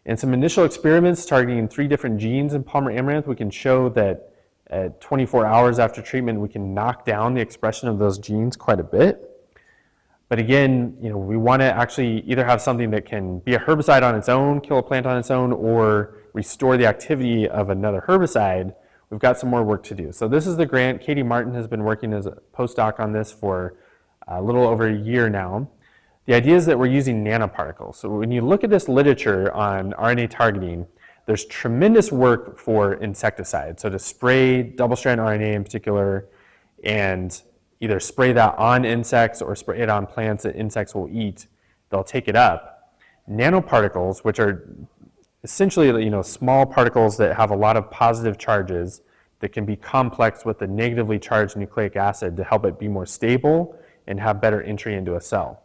In some initial experiments targeting 3 different genes in Palmer amaranth, we can show that at 24 hours after treatment, we can knock down the expression of those genes quite a bit. But again, we want to actually either have something that can be a herbicide on its own, kill a plant on its own, or restore the activity of another herbicide. We've got some more work to do. So this is the grant. Katie Martin has been working as a postdoc on this for a little over a year now. The idea is that we're using nanoparticles. So when you look at this literature on RNA targeting, there's tremendous work for insecticides. So to spray double-strand RNA in particular, and either spray that on insects or spray it on plants that insects will eat, they'll take it up. Nanoparticles, which are essentially small particles that have a lot of positive charges that can be complex with the negatively charged nucleic acid to help it be more stable and have better entry into a cell.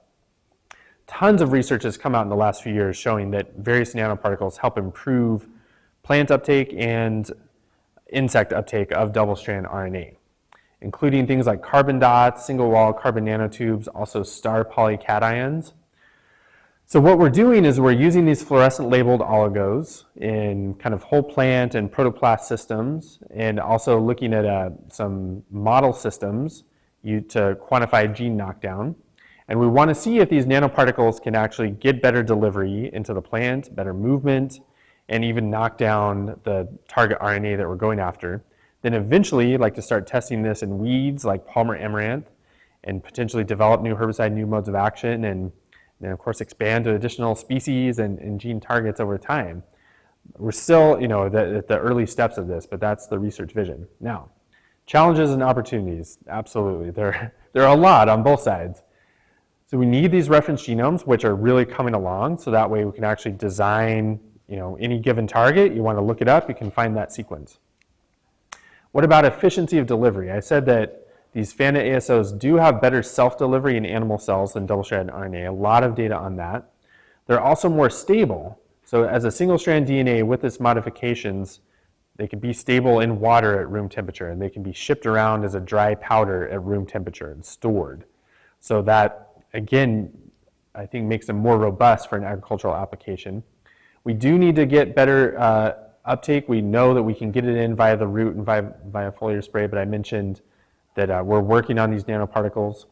Tons of research has come out in the last few years showing that various nanoparticles help improve plant uptake and insect uptake of double-strand RNA, including things like carbon dots, single-wall carbon nanotubes, also star polycations. So what we're doing is we're using these fluorescent labeled oligos in kind of whole plant and protoplast systems, and also looking at some model systems to quantify gene knockdown. And we want to see if these nanoparticles can actually get better delivery into the plant, better movement, and even knock down the target RNA that we're going after. Then eventually, I'd like to start testing this in weeds like Palmer amaranth and potentially develop new herbicide, new modes of action, and then of course expand to additional species and gene targets over time. We're still, at the early steps of this, but that's the research vision. Now, challenges and opportunities, absolutely. There are a lot on both sides. So we need these reference genomes, which are really coming along, so that way we can actually design, any given target. You want to look it up, you can find that sequence. What about efficiency of delivery? I said that these FANA ASOs do have better self-delivery in animal cells than double-stranded RNA. A lot of data on that. They're also more stable. So as a single-strand DNA with its modifications, they can be stable in water at room temperature, and they can be shipped around as a dry powder at room temperature and stored. So that, again, I think makes them more robust for an agricultural application. We do need to get better uptake. We know that we can get it in via the root and via foliar spray, but I mentioned that we're working on these nanoparticles.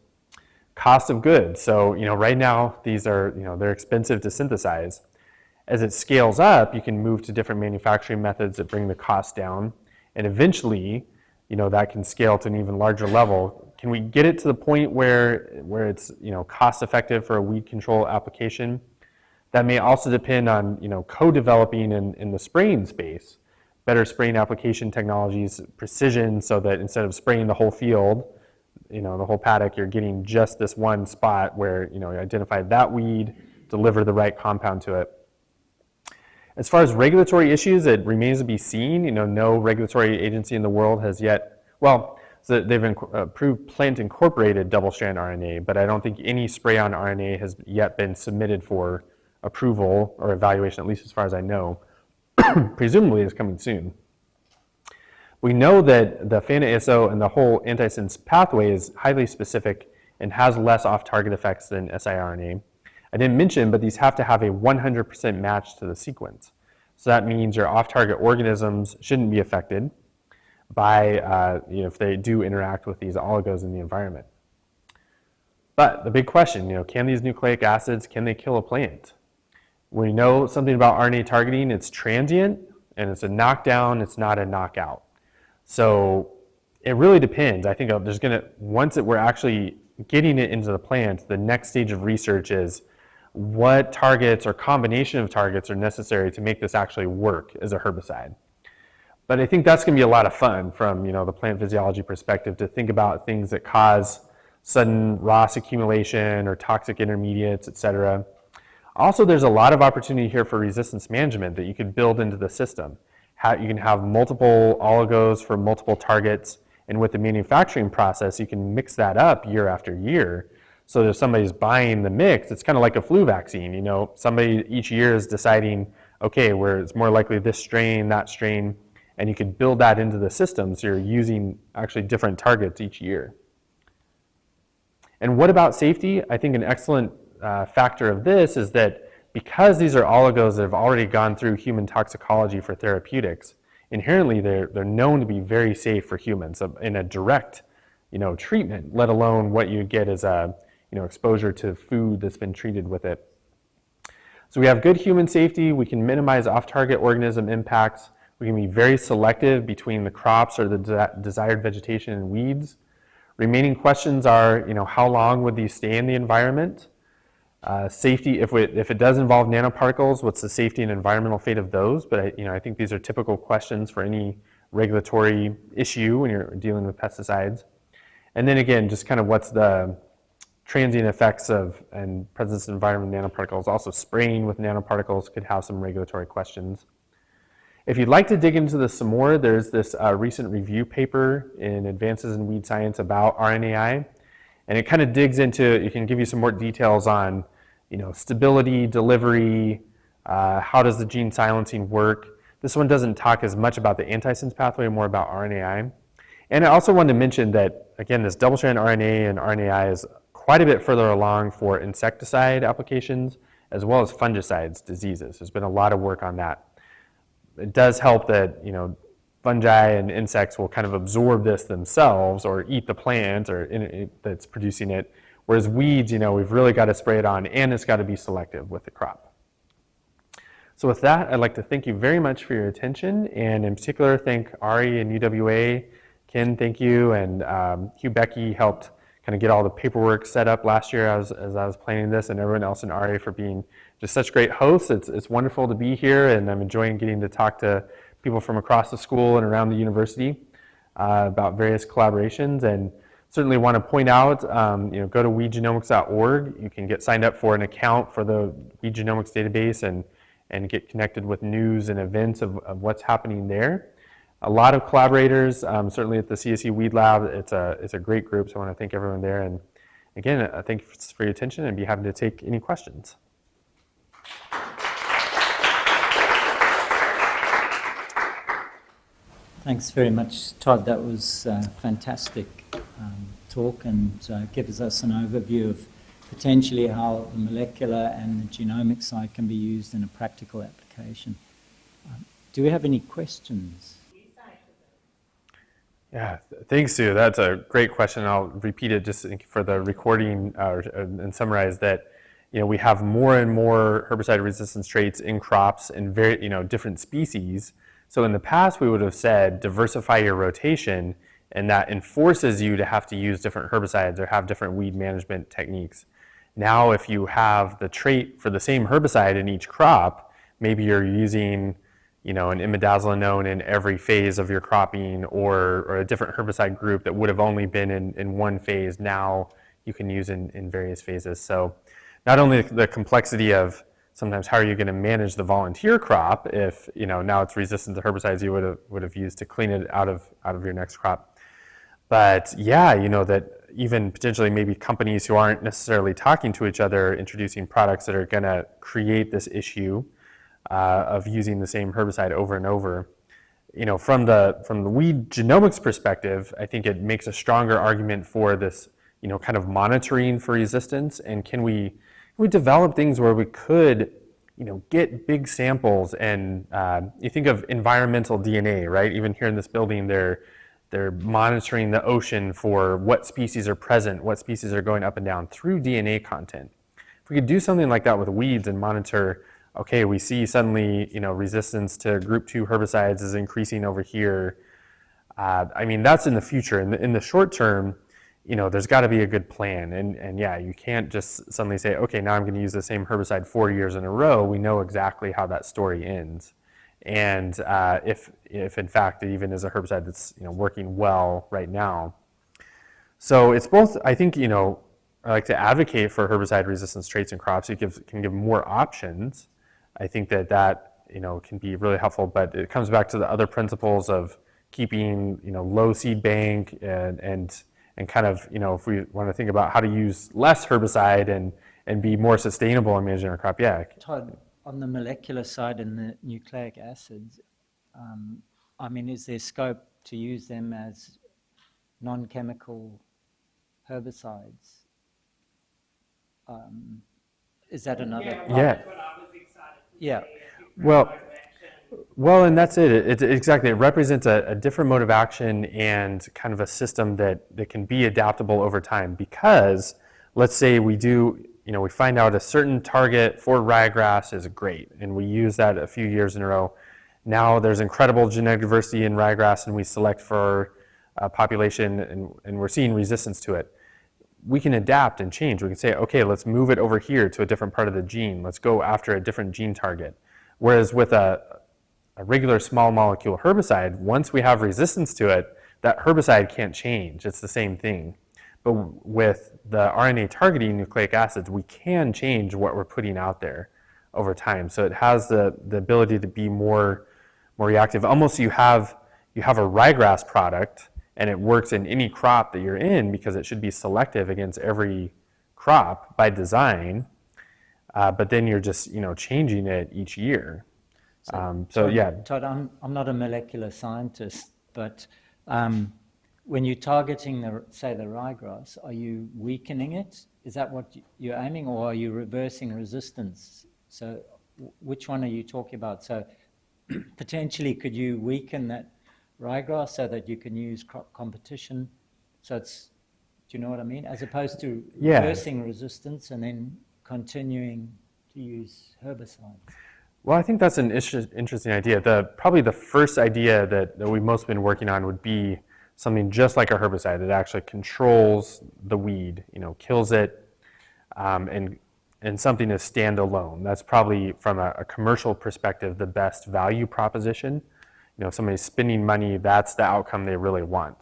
Cost of goods. So, right now these are, they're expensive to synthesize. As it scales up, you can move to different manufacturing methods that bring the cost down, and eventually, that can scale to an even larger level. Can we get it to the point where it's, cost effective for a weed control application? That may also depend on, co-developing in the spraying space, better spraying application technologies, precision, so that instead of spraying the whole field, the whole paddock, you're getting just this one spot where, you identify that weed, deliver the right compound to it. As far as regulatory issues, it remains to be seen. No regulatory agency in the world has yet, so they've approved plant-incorporated double-strand RNA, but I don't think any spray-on RNA has yet been submitted for approval or evaluation, at least as far as I know. Presumably is coming soon. We know that the FANA ASO and the whole antisense pathway is highly specific and has less off-target effects than siRNA. I didn't mention, but these have to have a 100% match to the sequence. So that means your off-target organisms shouldn't be affected by, if they do interact with these oligos in the environment. But the big question, can these nucleic acids, can they kill a plant? We know something about RNA targeting. It's transient, and it's a knockdown, it's not a knockout. So it really depends. I think once we're actually getting it into the plant, the next stage of research is what targets or combination of targets are necessary to make this actually work as a herbicide. But I think that's going to be a lot of fun from the plant physiology perspective to think about things that cause sudden ROS accumulation or toxic intermediates, et cetera. Also, there's a lot of opportunity here for resistance management that you could build into the system. You can have multiple oligos for multiple targets, and with the manufacturing process, you can mix that up year after year. So if somebody's buying the mix, it's kind of like a flu vaccine. Somebody each year is deciding, okay, where it's more likely this strain, that strain, and you could build that into the system so you're using actually different targets each year. And what about safety? I think an excellent factor of this is that because these are oligos that have already gone through human toxicology for therapeutics, inherently they're known to be very safe for humans in a direct treatment, let alone what you get as a exposure to food that's been treated with it. So we have good human safety, we can minimize off-target organism impacts, we can be very selective between the crops or the desired vegetation and weeds. Remaining questions are, how long would these stay in the environment? Safety, if it does involve nanoparticles, what's the safety and environmental fate of those? But I think these are typical questions for any regulatory issue when you're dealing with pesticides. And then again, just kind of what's the transient effects of and presence of environment nanoparticles. Also spraying with nanoparticles could have some regulatory questions. If you'd like to dig into this some more, there's this recent review paper in Advances in Weed Science about RNAi, and it kind of digs into, it can give you some more details on stability, delivery, how does the gene silencing work. This one doesn't talk as much about the antisense pathway, more about RNAi. And I also wanted to mention that, again, this double-stranded RNA and RNAi is quite a bit further along for insecticide applications, as well as fungicides, diseases. There's been a lot of work on that. It does help that, fungi and insects will kind of absorb this themselves or eat the plant that's producing it. Whereas weeds, we've really got to spray it on, and it's got to be selective with the crop. So with that, I'd like to thank you very much for your attention, and in particular, thank AHRI and UWA. Ken, thank you, and Hugh Becky helped kind of get all the paperwork set up last year as I was planning this, and everyone else in AHRI for being just such great hosts. It's wonderful to be here, and I'm enjoying getting to talk to people from across the school and around the university about various collaborations. And certainly want to point out, go to weedgenomics.org. You can get signed up for an account for the Weed Genomics database and get connected with news and events of what's happening there. A lot of collaborators, certainly at the CSU Weed Lab. It's a great group, so I want to thank everyone there. And again, thank you for your attention, and be happy to take any questions. Thanks very much, Todd. That was a fantastic talk, and gives us an overview of potentially how the molecular and the genomic side can be used in a practical application. Do we have any questions? Yeah, thanks, Sue. That's a great question. I'll repeat it just for the recording and summarize that. We have more and more herbicide resistance traits in crops and very, different species. So in the past, we would have said diversify your rotation, and that enforces you to have to use different herbicides or have different weed management techniques. Now, if you have the trait for the same herbicide in each crop, maybe you're using an imidazolinone in every phase of your cropping, or a different herbicide group that would have only been in one phase, now you can use in various phases. So not only the complexity of sometimes how are you going to manage the volunteer crop if now it's resistant to herbicides you would have used to clean it out of your next crop. But yeah, that even potentially maybe companies who aren't necessarily talking to each other are introducing products that are going to create this issue of using the same herbicide over and over. From the weed genomics perspective, I think it makes a stronger argument for this, kind of monitoring for resistance. And can we develop things where we could, get big samples, and you think of environmental DNA, right? Even here in this building, they're monitoring the ocean for what species are present, what species are going up and down through DNA content. If we could do something like that with weeds and monitor, okay, we see suddenly, resistance to group 2 herbicides is increasing over here. That's in the future. In the short term, there's got to be a good plan. And yeah, you can't just suddenly say, okay, now I'm going to use the same herbicide 4 years in a row. We know exactly how that story ends. And if in fact it even is a herbicide that's working well right now. So it's both, I think, I like to advocate for herbicide resistance traits in crops. It can give more options. I think that can be really helpful, but it comes back to the other principles of keeping low seed bank and kind of if we want to think about how to use less herbicide and be more sustainable in managing our crop. Yeah. Todd, on the molecular side and the nucleic acids, is there scope to use them as non-chemical herbicides Is that another? Yeah. That's what I was excited to Yeah. say. A different Well, mode of action. Well, and that's it. Exactly. It represents a different mode of action and kind of a system that can be adaptable over time. Because let's say we find out a certain target for ryegrass is great, and we use that a few years in a row. Now there's incredible genetic diversity in ryegrass, and we select for a population, and we're seeing resistance to it. We can adapt and change. We can say, okay, let's move it over here to a different part of the gene. Let's go after a different gene target. Whereas with a regular small molecule herbicide, once we have resistance to it, that herbicide can't change. It's the same thing. But with the RNA targeting nucleic acids, we can change what we're putting out there over time. So it has the ability to be more reactive. Almost you have a ryegrass product, and it works in any crop that you're in because it should be selective against every crop by design. But then you're just changing it each year. Todd, I'm not a molecular scientist, but when you're targeting the ryegrass, are you weakening it? Is that what you're aiming, or are you reversing resistance? So which one are you talking about? So potentially, could you weaken that ryegrass so that you can use crop competition? So do you know what I mean? As opposed to reversing resistance and then continuing to use herbicides. Well, I think that's an interesting idea. Probably the first idea that we've most been working on would be something just like a herbicide that actually controls the weed, kills it, and something is standalone. That's probably, from a commercial perspective, the best value proposition. If somebody's spending money, that's the outcome they really want.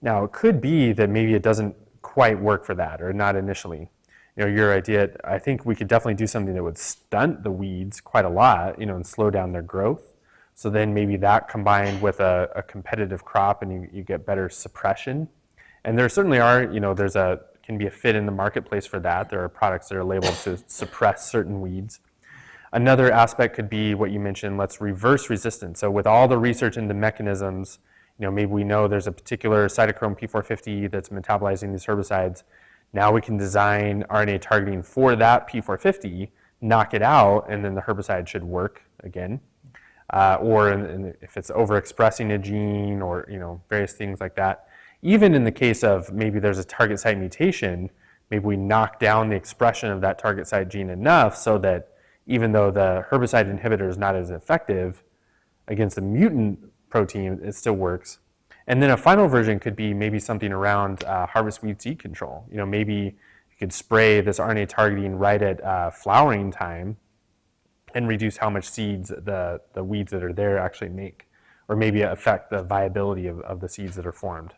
Now, it could be that maybe it doesn't quite work for that, or not initially. Your idea, I think we could definitely do something that would stunt the weeds quite a lot, and slow down their growth. So then maybe that combined with a competitive crop, and you get better suppression. And there certainly are, can be a fit in the marketplace for that. There are products that are labeled to suppress certain weeds. Another aspect could be what you mentioned, let's reverse resistance. So with all the research into mechanisms, maybe we know there's a particular cytochrome P450 that's metabolizing these herbicides. Now we can design RNA targeting for that P450, knock it out, and then the herbicide should work again. Or if it's overexpressing a gene, or various things like that. Even in the case of maybe there's a target site mutation, maybe we knock down the expression of that target site gene enough so that even though the herbicide inhibitor is not as effective against the mutant protein, it still works. And then a final version could be maybe something around harvest weed seed control. Maybe you could spray this RNA targeting right at flowering time and reduce how much seeds the weeds that are there actually make, or maybe affect the viability of the seeds that are formed.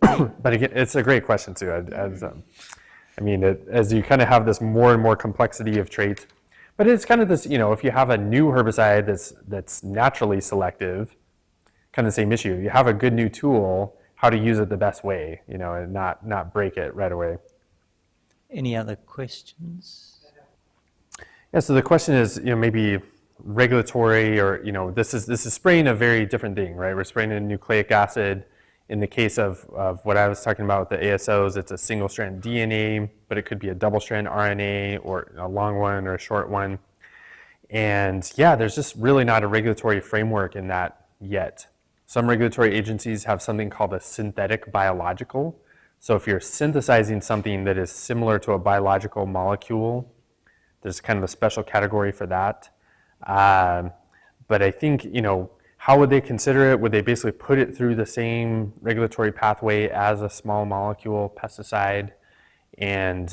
But again, it's a great question too. As you kind of have this more and more complexity of traits, but it's kind of this, if you have a new herbicide that's naturally selective, kind of the same issue. You have a good new tool, how to use it the best way, and not break it right away. Any other questions? Yeah, so the question is, maybe regulatory, or, this is spraying a very different thing, right? We're spraying a nucleic acid. In the case of what I was talking about with the ASOs, it's a single-strand DNA, but it could be a double-strand RNA, or a long one or a short one. And yeah, there's just really not a regulatory framework in that yet. Some regulatory agencies have something called a synthetic biological. So if you're synthesizing something that is similar to a biological molecule, there's kind of a special category for that. But I think, how would they consider it? Would they basically put it through the same regulatory pathway as a small molecule pesticide? And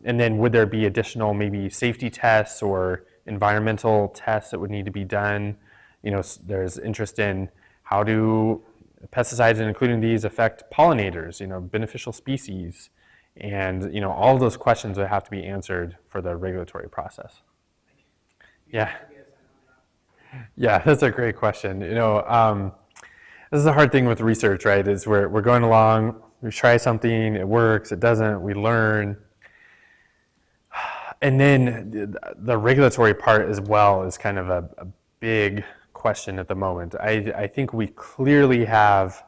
then would there be additional maybe safety tests or environmental tests that would need to be done? There's interest in how do pesticides, including these, affect pollinators, beneficial species? And, all of those questions would have to be answered for the regulatory process. Yeah. Yeah, that's a great question. This is the hard thing with research, right? Is we're going along, we try something, it works, it doesn't, we learn. And then the regulatory part as well is kind of a big question at the moment. I think we clearly have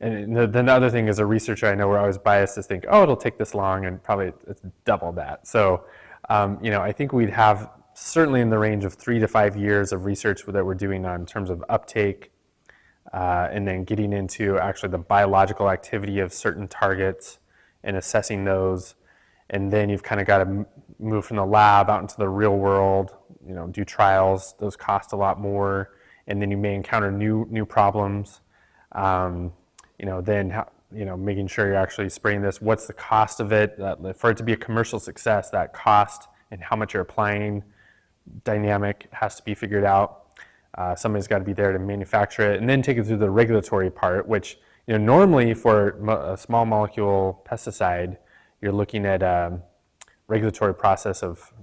And then the other thing, as a researcher, I know we're always biased to think, oh, it'll take this long, and probably it's double that. So, I think we'd have certainly in the range of 3 to 5 years of research that we're doing on terms of uptake, and then getting into actually the biological activity of certain targets and assessing those. And then you've kind of got to move from the lab out into the real world, do trials. Those cost a lot more. And then you may encounter new problems. Then making sure you're actually spraying this. What's the cost of it? For it to be a commercial success, that cost and how much you're applying dynamic has to be figured out. Somebody's got to be there to manufacture it, and then take it through the regulatory part, which normally for a small molecule pesticide, you're looking at a regulatory process of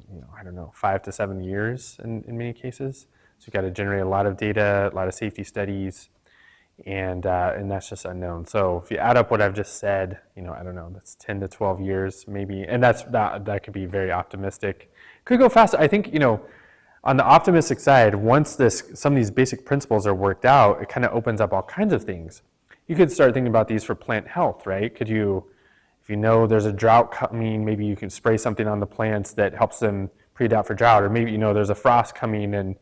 5 to 7 years in many cases. So you've got to generate a lot of data, a lot of safety studies, and that's just unknown. So if you add up what I've just said, that's 10 to 12 years maybe, and that could be very optimistic. Could go faster. I think on the optimistic side, once some of these basic principles are worked out, it kind of opens up all kinds of things. You could start thinking about these for plant health, right? If there's a drought coming, maybe you can spray something on the plants that helps them pre-adapt for drought, or maybe there's a frost coming, and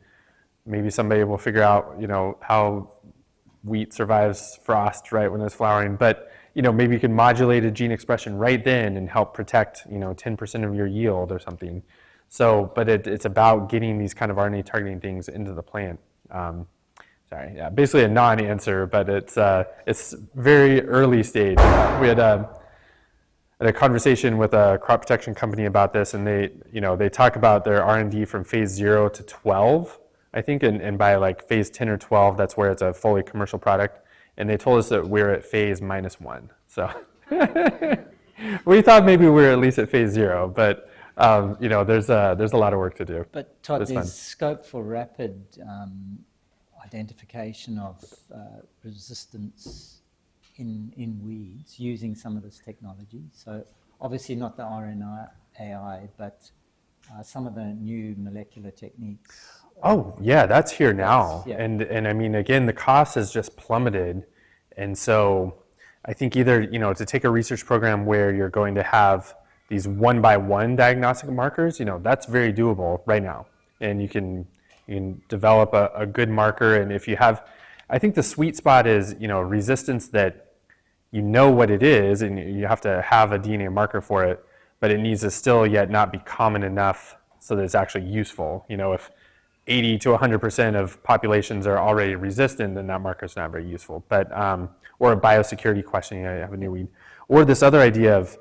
maybe somebody will figure out how wheat survives frost right when it's flowering. But maybe you can modulate a gene expression right then and help protect 10% of your yield or something. So, but it's about getting these kind of RNA targeting things into the plant. Basically a non-answer, but it's very early stage. We had a conversation with a crop protection company about this, and they talk about their R&D from phase 0 to 12, I think, and by like phase 10 or 12, that's where it's a fully commercial product. And they told us that we're at phase -1. So we thought maybe we're at least at phase 0, but there's a lot of work to do. But Todd, there's scope for rapid identification of resistance in weeds using some of this technology. So obviously not the RNAi, but some of the new molecular techniques. Oh yeah, that's here now. Yeah. And I mean, again, the cost has just plummeted. And so I think either, to take a research program where you're going to have these 1-by-1 diagnostic markers, that's very doable right now. And you can develop a good marker. And if you have, I think the sweet spot is, resistance that what it is, and you have to have a DNA marker for it, but it needs to still yet not be common enough so that it's actually useful. If 80 to 100% of populations are already resistant, then that marker is not very useful. But or a biosecurity question, I have a new weed, or this other idea of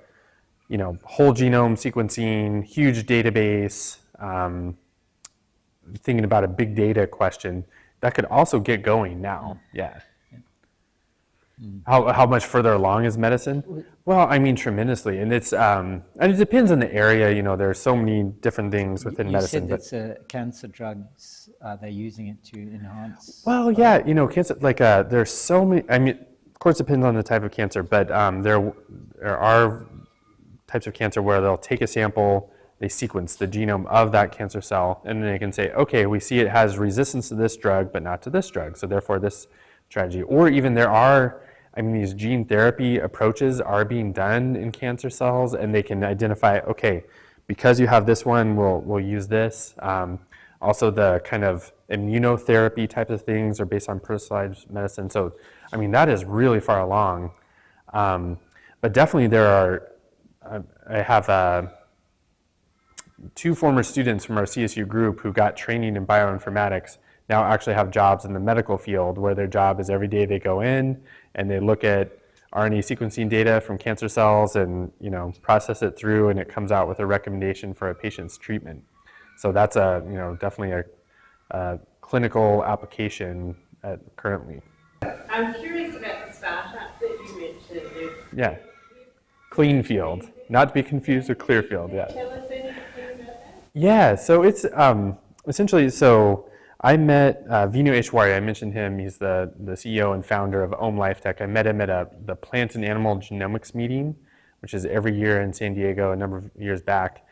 whole genome sequencing, huge database, thinking about a big data question that could also get going now. Yeah. How much further along is medicine? Well, I mean, tremendously, and it's and it depends on the area. There are so many different things within medicine. You said it's cancer drugs. They're using it to enhance. Well, yeah, cancer. Like there's so many. I mean, of course, it depends on the type of cancer, but there are types of cancer where they'll take a sample, they sequence the genome of that cancer cell, and then they can say, okay, we see it has resistance to this drug, but not to this drug, so therefore this strategy. Or even these gene therapy approaches are being done in cancer cells, and they can identify, okay, because you have this one, we'll use this. Also, the kind of immunotherapy types of things are based on personalized medicine. So, I mean, that is really far along. But definitely there are, I have 2 former students from our CSU group who got training in bioinformatics now actually have jobs in the medical field where their job is every day they go in and they look at RNA sequencing data from cancer cells and process it through, and it comes out with a recommendation for a patient's treatment. So that's definitely a clinical application currently. I'm curious about the startup that you mentioned. Yeah, clean field, not to be confused with clear field. Yeah. Tell us anything about that. Yeah, so it's essentially, so I met Vinu AHRI. I mentioned him. He's the CEO and founder of Ohm Life Tech. I met him at the Plant and Animal Genomics meeting, which is every year in San Diego a number of years back.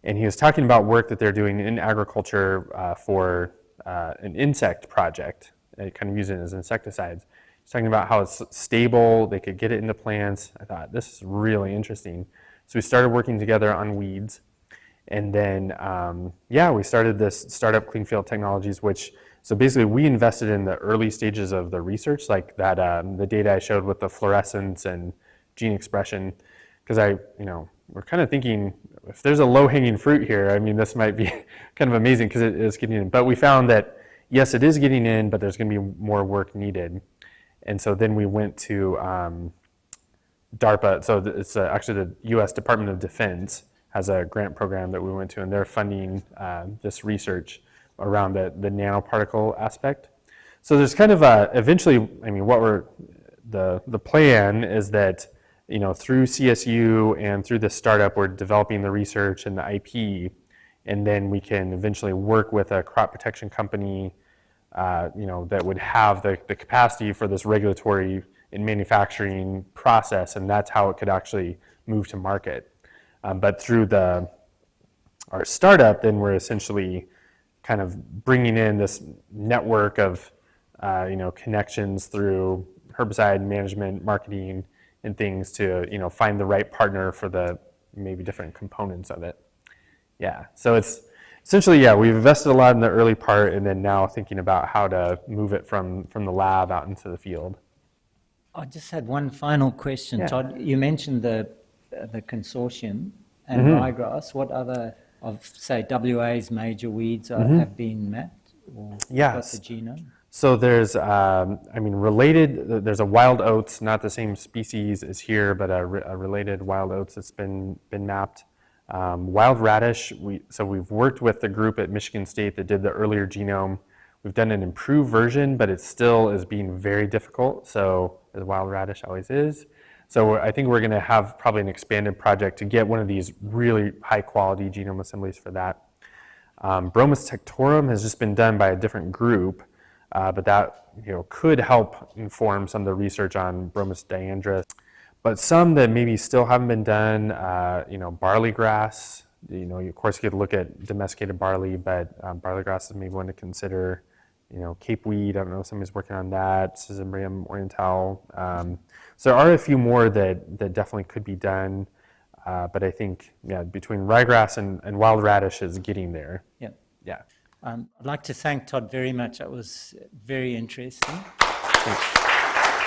And he was talking about work that they're doing in agriculture for an insect project, kind of using it as insecticides. He's talking about how it's stable, they could get it into plants. I thought, this is really interesting. So we started working together on weeds. And then, we started this startup Clean Field Technologies, so basically we invested in the early stages of the research, like that, the data I showed with the fluorescence and gene expression, because we're kind of thinking, if there's a low-hanging fruit here, I mean, this might be kind of amazing because it is getting in. But we found that, yes, it is getting in, but there's going to be more work needed. And so then we went to DARPA, so it's actually the U.S. Department of Defense has a grant program that we went to, and they're funding this research around the nanoparticle aspect. So there's kind of eventually, the plan is that, through CSU and through the startup, we're developing the research and the IP, and then we can eventually work with a crop protection company, that would have the capacity for this regulatory and manufacturing process, and that's how it could actually move to market. But through our startup, then we're essentially kind of bringing in this network of connections through herbicide management, marketing, and things to find the right partner for the maybe different components of it. Yeah, so it's essentially, we've invested a lot in the early part, and then now thinking about how to move it from the lab out into the field. I just had one final question, Yeah. Todd. You mentioned the consortium and ryegrass. What other of, say, WA's major weeds have been mapped or Yes. got the genome? So there's, related, there's a wild oats, not the same species as here, but a related wild oats that's been mapped. Wild radish, we've worked with the group at Michigan State that did the earlier genome. We've done an improved version, but it still is being very difficult, so as wild radish always is. So I think we're gonna have probably an expanded project to get one of these really high quality genome assemblies for that. Bromus tectorum has just been done by a different group, but that could help inform some of the research on Bromus diandra. But some that maybe still haven't been done, barley grass. Of course you could look at domesticated barley, but barley grass is maybe one to consider. Cape weed, I don't know if somebody's working on that. Sesambrium orientale. So there are a few more that definitely could be done, but I think between ryegrass and wild radish is getting there. Yeah. Yeah. I'd like to thank Todd very much. That was very interesting. Thanks.